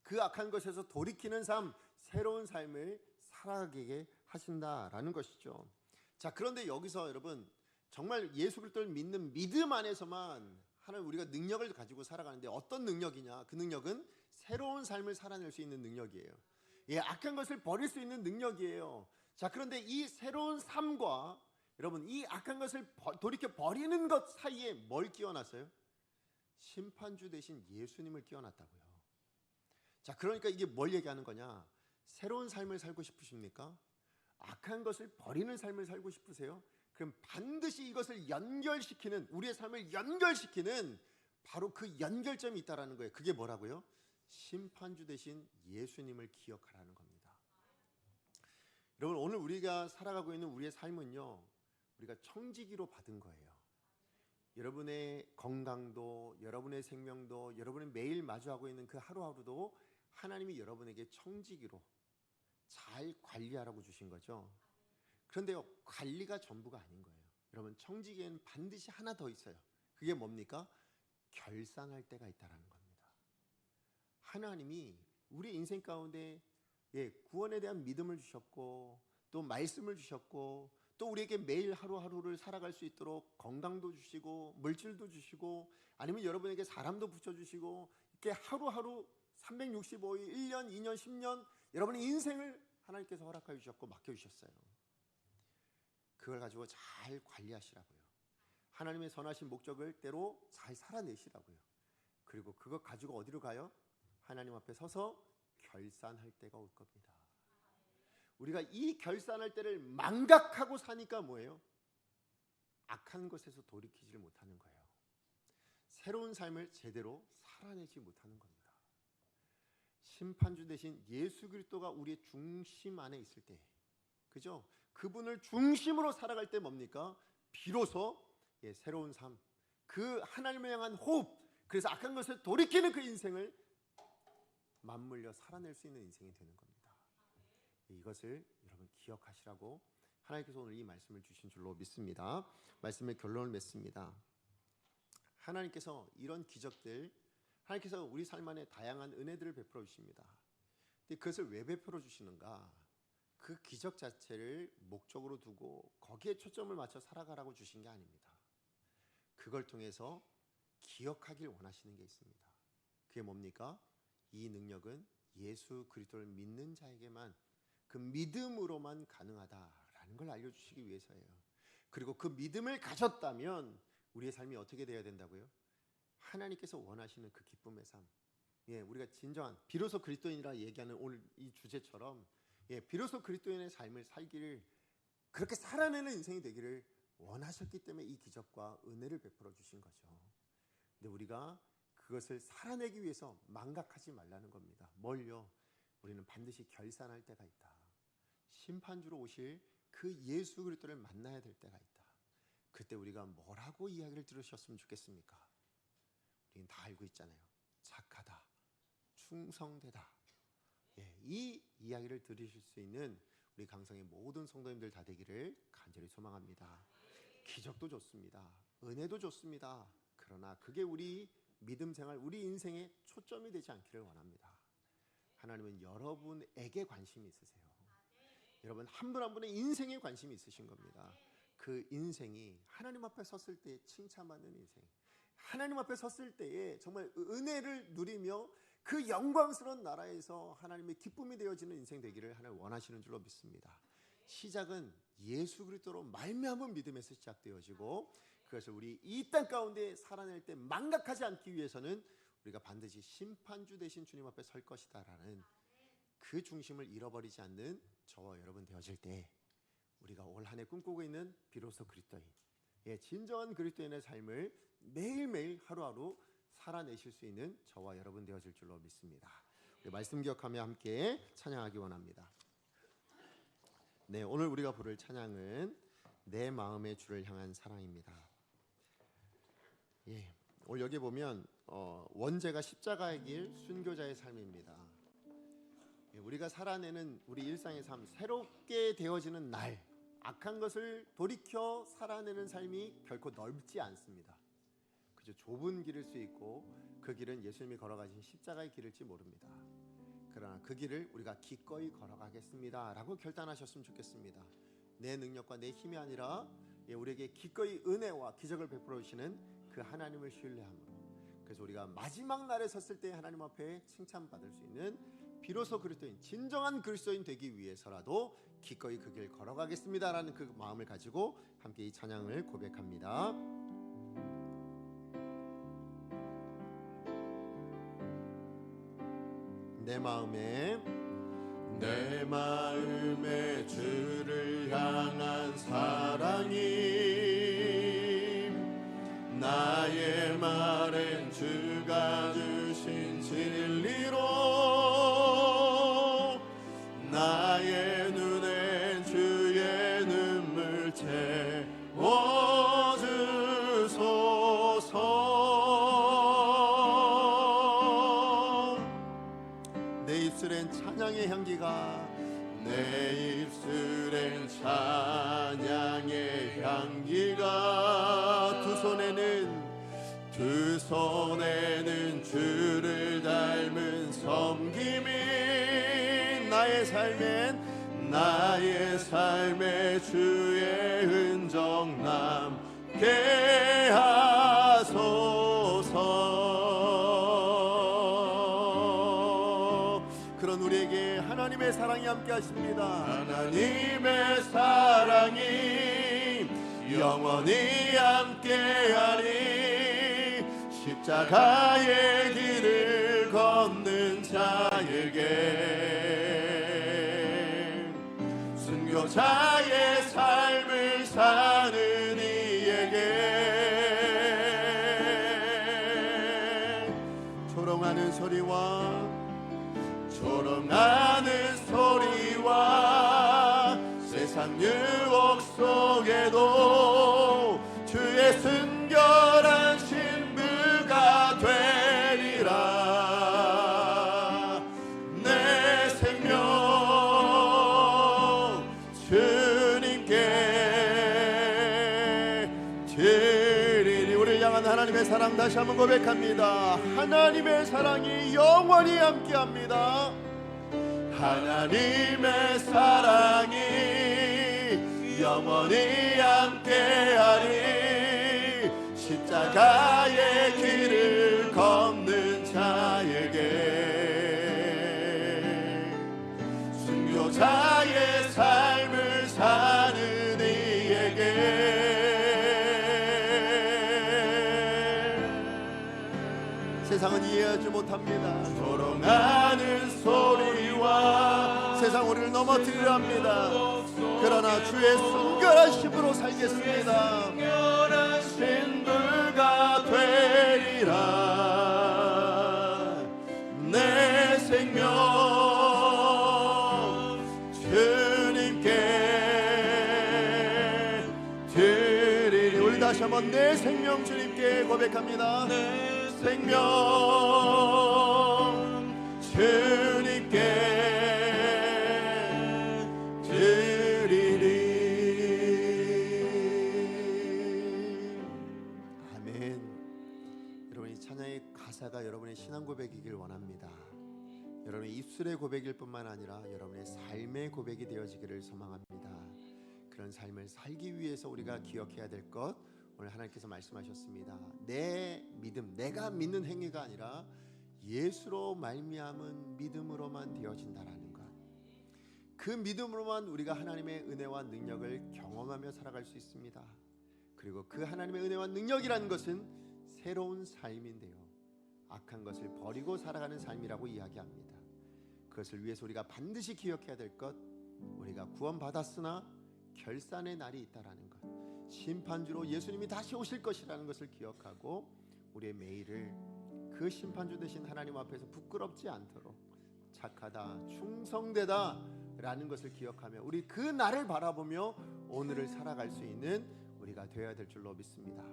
그 악한 것에서 돌이키는 삶, 새로운 삶을 살아가게 하신다라는 것이죠. 자, 그런데 여기서 여러분 정말 예수 그리스도를 믿는 믿음 안에서만 하나님 우리가 능력을 가지고 살아가는데 어떤 능력이냐? 그 능력은 새로운 삶을 살아낼 수 있는 능력이에요. 악한 것을 버릴 수 있는 능력이에요. 자, 그런데 이 새로운 삶과 여러분 이 악한 것을 돌이켜 버리는 것 사이에 뭘 끼워놨어요? 심판주 대신 예수님을 끼워놨다고요. 자, 그러니까 이게 뭘 얘기하는 거냐? 새로운 삶을 살고 싶으십니까? 악한 것을 버리는 삶을 살고 싶으세요? 그럼 반드시 이것을 연결시키는, 우리의 삶을 연결시키는 바로 그 연결점이 있다라는 거예요. 그게 뭐라고요? 심판주 대신 예수님을 기억하라는 겁니다. 여러분, 오늘 우리가 살아가고 있는 우리의 삶은요, 우리가 청지기로 받은 거예요. 여러분의 건강도, 여러분의 생명도, 여러분이 매일 마주하고 있는 그 하루하루도 하나님이 여러분에게 청지기로 잘 관리하라고 주신 거죠. 그런데요, 관리가 전부가 아닌 거예요. 여러분, 청지기에는 반드시 하나 더 있어요. 그게 뭡니까? 결산할 때가 있다라는 겁니다. 하나님이 우리 인생 가운데 구원에 대한 믿음을 주셨고, 또 말씀을 주셨고, 또 우리에게 매일 하루하루를 살아갈 수 있도록 건강도 주시고 물질도 주시고, 아니면 여러분에게 사람도 붙여주시고, 이렇게 하루하루 365일, 1년, 2년, 10년 여러분의 인생을 하나님께서 허락하여 주셨고 맡겨주셨어요. 그걸 가지고 잘 관리하시라고요. 하나님의 선하신 목적을 때로 잘 살아내시라고요. 그리고 그것 가지고 어디로 가요? 하나님 앞에 서서 결산할 때가 올 겁니다. 우리가 이 결산할 때를 망각하고 사니까 뭐예요? 악한 것에서 돌이키지를 못하는 거예요. 새로운 삶을 제대로 살아내지 못하는 겁니다. 심판주 대신 예수 그리스도가 우리의 중심 안에 있을 때, 그죠? 그분을 중심으로 살아갈 때 뭡니까? 비로소 새로운 삶, 그 하나님을 향한 호흡, 그래서 악한 것을 돌이키는 그 인생을 맞물려 살아낼 수 있는 인생이 되는 겁니다. 이것을 여러분 기억하시라고 하나님께서 오늘 이 말씀을 주신 줄로 믿습니다. 말씀의 결론을 맺습니다. 하나님께서 이런 기적들, 하나님께서 우리 삶 안에 다양한 은혜들을 베풀어 주십니다. 근데 그것을 왜 베풀어 주시는가? 그 기적 자체를 목적으로 두고 거기에 초점을 맞춰 살아가라고 주신 게 아닙니다. 그걸 통해서 기억하길 원하시는 게 있습니다. 그게 뭡니까? 이 능력은 예수 그리스도를 믿는 자에게만, 그 믿음으로만 가능하다라는 걸 알려주시기 위해서예요. 그리고 그 믿음을 가졌다면 우리의 삶이 어떻게 되어야 된다고요? 하나님께서 원하시는 그 기쁨의 삶, 우리가 진정한 비로소 그리스도인이라 얘기하는 오늘 이 주제처럼 비로소 그리스도인의 삶을 살기를, 그렇게 살아내는 인생이 되기를 원하셨기 때문에 이 기적과 은혜를 베풀어 주신 거죠. 근데 우리가 그것을 살아내기 위해서 망각하지 말라는 겁니다. 뭘요? 우리는 반드시 결산할 때가 있다. 심판주로 오실 그 예수 그리스도를 만나야 될 때가 있다. 그때 우리가 뭐라고 이야기를 들으셨으면 좋겠습니까? 우리는 다 알고 있잖아요. 착하다, 충성되다. 이 이야기를 들으실 수 있는 우리 강성의 모든 성도님들 다 되기를 간절히 소망합니다. 기적도 좋습니다. 은혜도 좋습니다. 그러나 그게 우리 믿음 생활, 우리 인생의 초점이 되지 않기를 원합니다. 하나님은 여러분에게 관심이 있으세요. 여러분 한 분 한 분의 인생에 관심이 있으신 겁니다. 그 인생이 하나님 앞에 섰을 때 칭찬받는 인생, 하나님 앞에 섰을 때에 정말 은혜를 누리며 그 영광스러운 나라에서 하나님의 기쁨이 되어지는 인생 되기를 하나님 원하시는 줄로 믿습니다. 시작은 예수 그리스도로 말미암은 믿음에서 시작되어지고, 그것을 우리 이 땅 가운데 살아낼 때 망각하지 않기 위해서는 우리가 반드시 심판주 되신 주님 앞에 설 것이다라는 그 중심을 잃어버리지 않는 저와 여러분 되어질 때, 우리가 올 한 해 꿈꾸고 있는 비로소 그리스도인, 진정한 그리스도인의 삶을 매일매일 하루하루 살아내실 수 있는 저와 여러분 되어질 줄로 믿습니다. 우리 말씀 기억하며 함께 찬양하기 원합니다. 오늘 우리가 부를 찬양은 내 마음의 주를 향한 사랑입니다. 오늘 여기 보면 원제가 십자가의 길, 순교자의 삶입니다. 우리가 살아내는 우리 일상의 삶, 새롭게 되어지는 날, 악한 것을 돌이켜 살아내는 삶이 결코 넓지 않습니다. 그저 좁은 길일 수 있고, 그 길은 예수님이 걸어가신 십자가의 길일지 모릅니다. 그러나 그 길을 우리가 기꺼이 걸어가겠습니다 라고 결단하셨으면 좋겠습니다. 내 능력과 내 힘이 아니라 우리에게 기꺼이 은혜와 기적을 베풀어 주시는 그 하나님을 신뢰함으로, 그래서 우리가 마지막 날에 섰을 때 하나님 앞에 칭찬받을 수 있는 비로소 그리스도인, 진정한 그리스도인 되기 위해서라도 기꺼이 그 길 걸어가겠습니다 라는 그 마음을 가지고 함께 이 찬양을 고백합니다. 내 마음에 주를 향한 사랑이, 나의 말엔 주가 주신 진리로, 나의 눈엔 주의 눈물 채워주소서. 내 입술엔 찬양의 향기가, 내 입술엔 찬양의 향기가, 두 손에는 주를 닮은 섬김이, 나의 삶에 주의 흔적 남게 하소서. 그런 우리에게 하나님의 사랑이 함께 하십니다. 하나님의 사랑이 영원히 함께하리, 십자가의 길을 걷는 자에게, 순교자의 삶을 사는 이에게, 조롱하는 소리와 세상 유혹 속에도 주의 순결한 신부가 되리라. 내 생명 주님께 드리리. 우리를 향한 하나님의 사랑 다시 한번 고백합니다. 하나님의 사랑이 영원히 함께합니다. 하나님의 사랑이 영원히 함께하리, 십자가의 길을 걷는 자에게, 순교자의 삶을 사는 이에게. 세상은 이해하지 못합니다. 조롱하는 소리와 세상 우리를 넘어뜨리려 합니다. 그러나 주의 순결하심으로 살겠습니다. 순결한 신들가 되리라. 내 생명 주님께 드리리. 우리 다시 한번 내 생명 주님께 고백합니다. 내 생명 주님께 드리리. 아멘. 여러분, 이 찬양의 가사가 여러분의 신앙 고백이길 원합니다. 여러분의 입술의 고백일 뿐만 아니라 여러분의 삶의 고백이 되어지기를 소망합니다. 그런 삶을 살기 위해서 우리가 기억해야 될 것, 오늘 하나님께서 말씀하셨습니다. 내 믿음, 내가 믿는 행위가 아니라 예수로 말미암은 믿음으로만 되어진다라는 것. 그 믿음으로만 우리가 하나님의 은혜와 능력을 경험하며 살아갈 수 있습니다. 그리고 그 하나님의 은혜와 능력이라는 것은 새로운 삶인데요, 악한 것을 버리고 살아가는 삶이라고 이야기합니다. 그것을 위해서 우리가 반드시 기억해야 될 것, 우리가 구원받았으나 결산의 날이 있다라는 것, 심판주로 예수님이 다시 오실 것이라는 것을 기억하고 우리의 매일을 그 심판주 되신 하나님 앞에서 부끄럽지 않도록 착하다, 충성되다 라는 것을 기억하며 우리 그 날을 바라보며 오늘을 살아갈 수 있는 우리가 되어야 될 줄로 믿습니다.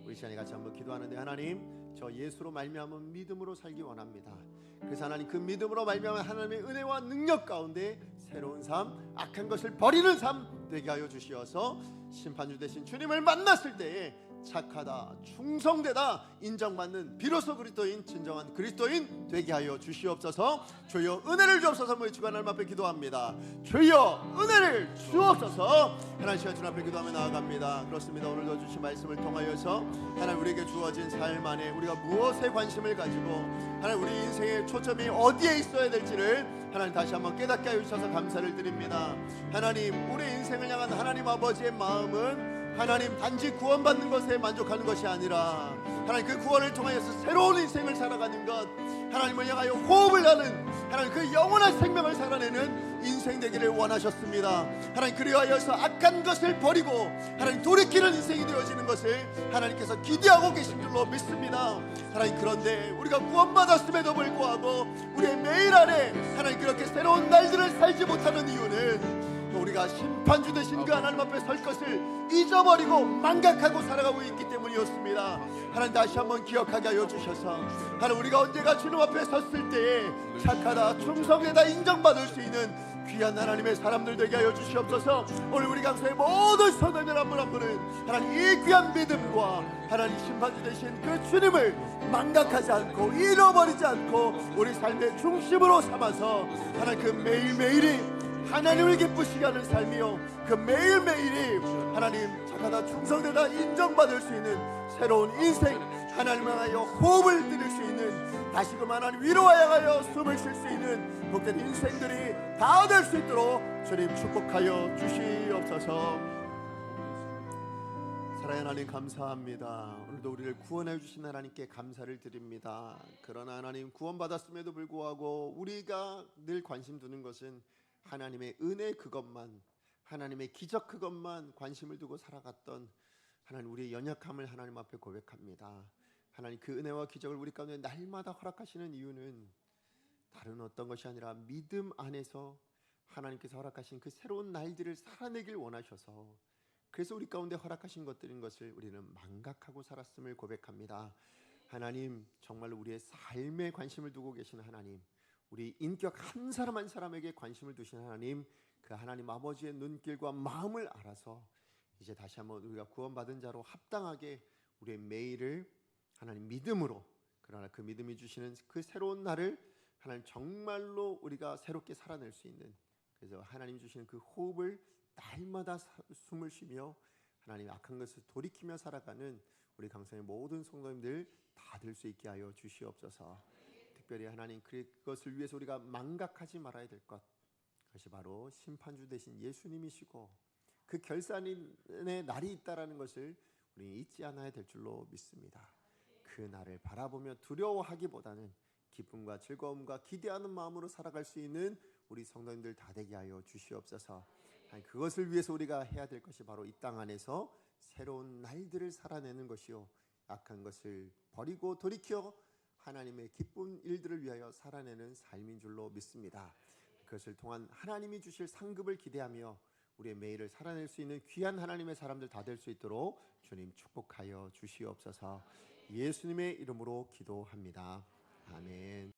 우리 시간에 같이 한번 기도하는데, 하나님, 저 예수로 말미암은 믿음으로 살기 원합니다. 그래서 하나님, 그 믿음으로 말미암은 하나님의 은혜와 능력 가운데 새로운 삶, 악한 것을 버리는 삶 되게 하여 주시어서 심판주 되신 주님을 만났을 때에 착하다, 충성되다 인정받는 비로소 그리스도인, 진정한 그리스도인 되게 하여 주시옵소서. 주여 은혜를 주옵소서. 모여 주간 하나님 앞에 기도합니다. 주여 은혜를 주옵소서. 하나님, 시간 주 앞에 기도하며 나아갑니다. 그렇습니다. 오늘도 주신 말씀을 통하여서 하나님, 우리에게 주어진 삶 안에 우리가 무엇에 관심을 가지고 하나님, 우리 인생의 초점이 어디에 있어야 될지를 하나님 다시 한번 깨닫게 하여 주셔서 감사를 드립니다. 하나님, 우리 인생을 향한 하나님 아버지의 마음은 하나님, 단지 구원받는 것에 만족하는 것이 아니라 하나님, 그 구원을 통하여서 새로운 인생을 살아가는 것, 하나님을 향하여 호흡을 하는 하나님, 그 영원한 생명을 살아내는 인생 되기를 원하셨습니다. 하나님, 그리하여서 악한 것을 버리고 하나님 돌이키는 인생이 되어지는 것을 하나님께서 기대하고 계신 줄로 믿습니다. 하나님, 그런데 우리가 구원받았음에도 불구하고 우리의 매일 안에 하나님 그렇게 새로운 날들을 살지 못하는 이유는 우리가 심판주 되신 그 하나님 앞에 설 것을 잊어버리고 망각하고 살아가고 있기 때문이었습니다. 하나님, 다시 한번 기억하게 하여 주셔서 하나님, 우리가 언제가 주님 앞에 섰을 때에 착하다, 충성되다 인정받을 수 있는 귀한 하나님의 사람들 되게 하여 주시옵소서. 오늘 우리 강소의 모든 성도들 한 분 한 분은 하나님, 이 귀한 믿음과 하나님 심판주 되신 그 주님을 망각하지 않고 잃어버리지 않고 우리 삶의 중심으로 삼아서 하나님, 그 매일매일이 하나님을 기쁘시게 하는 삶이요, 그 매일매일이 하나님 착하다, 충성되다 인정받을 수 있는 새로운 인생, 하나님을 향하여 호흡을 들일 수 있는, 다시금 하나님 위로와 향하여 숨을 쉴 수 있는 복된 인생들이 다 될 수 있도록 주님 축복하여 주시옵소서. 사랑하는 하나님, 감사합니다. 오늘도 우리를 구원해 주신 하나님께 감사를 드립니다. 그러나 하나님, 구원받았음에도 불구하고 우리가 늘 관심 두는 것은 하나님의 은혜 그것만, 하나님의 기적 그것만 관심을 두고 살아갔던 하나님, 우리의 연약함을 하나님 앞에 고백합니다. 하나님, 그 은혜와 기적을 우리 가운데 날마다 허락하시는 이유는 다른 어떤 것이 아니라 믿음 안에서 하나님께서 허락하신 그 새로운 날들을 살아내길 원하셔서, 그래서 우리 가운데 허락하신 것들인 것을 우리는 망각하고 살았음을 고백합니다. 하나님, 정말로 우리의 삶에 관심을 두고 계신 하나님, 우리 인격 한 사람 한 사람에게 관심을 두신 하나님, 그 하나님 아버지의 눈길과 마음을 알아서 이제 다시 한번 우리가 구원받은 자로 합당하게 우리의 매일을 하나님 믿음으로, 그러나 그 믿음이 주시는 그 새로운 날을 하나님 정말로 우리가 새롭게 살아낼 수 있는, 그래서 하나님 주시는 그 호흡을 날마다 숨을 쉬며 하나님 악한 것을 돌이키며 살아가는 우리 강성의 모든 성도님들 다 될 수 있게 하여 주시옵소서. 특별히 하나님, 그것을 위해서 우리가 망각하지 말아야 될 것, 그것이 바로 심판주 되신 예수님이시고 그 결산의 날이 있다라는 것을 우리 잊지 않아야 될 줄로 믿습니다. 그 날을 바라보며 두려워하기보다는 기쁨과 즐거움과 기대하는 마음으로 살아갈 수 있는 우리 성도님들 다 되게 하여 주시옵소서. 그것을 위해서 우리가 해야 될 것이 바로 이 땅 안에서 새로운 날들을 살아내는 것이요, 악한 것을 버리고 돌이켜 하나님의 기쁜 일들을 위하여 살아내는 삶인 줄로 믿습니다. 그것을 통한 하나님이 주실 상급을 기대하며 우리의 매일을 살아낼 수 있는 귀한 하나님의 사람들 다 될 수 있도록 주님 축복하여 주시옵소서. 예수님의 이름으로 기도합니다. 아멘.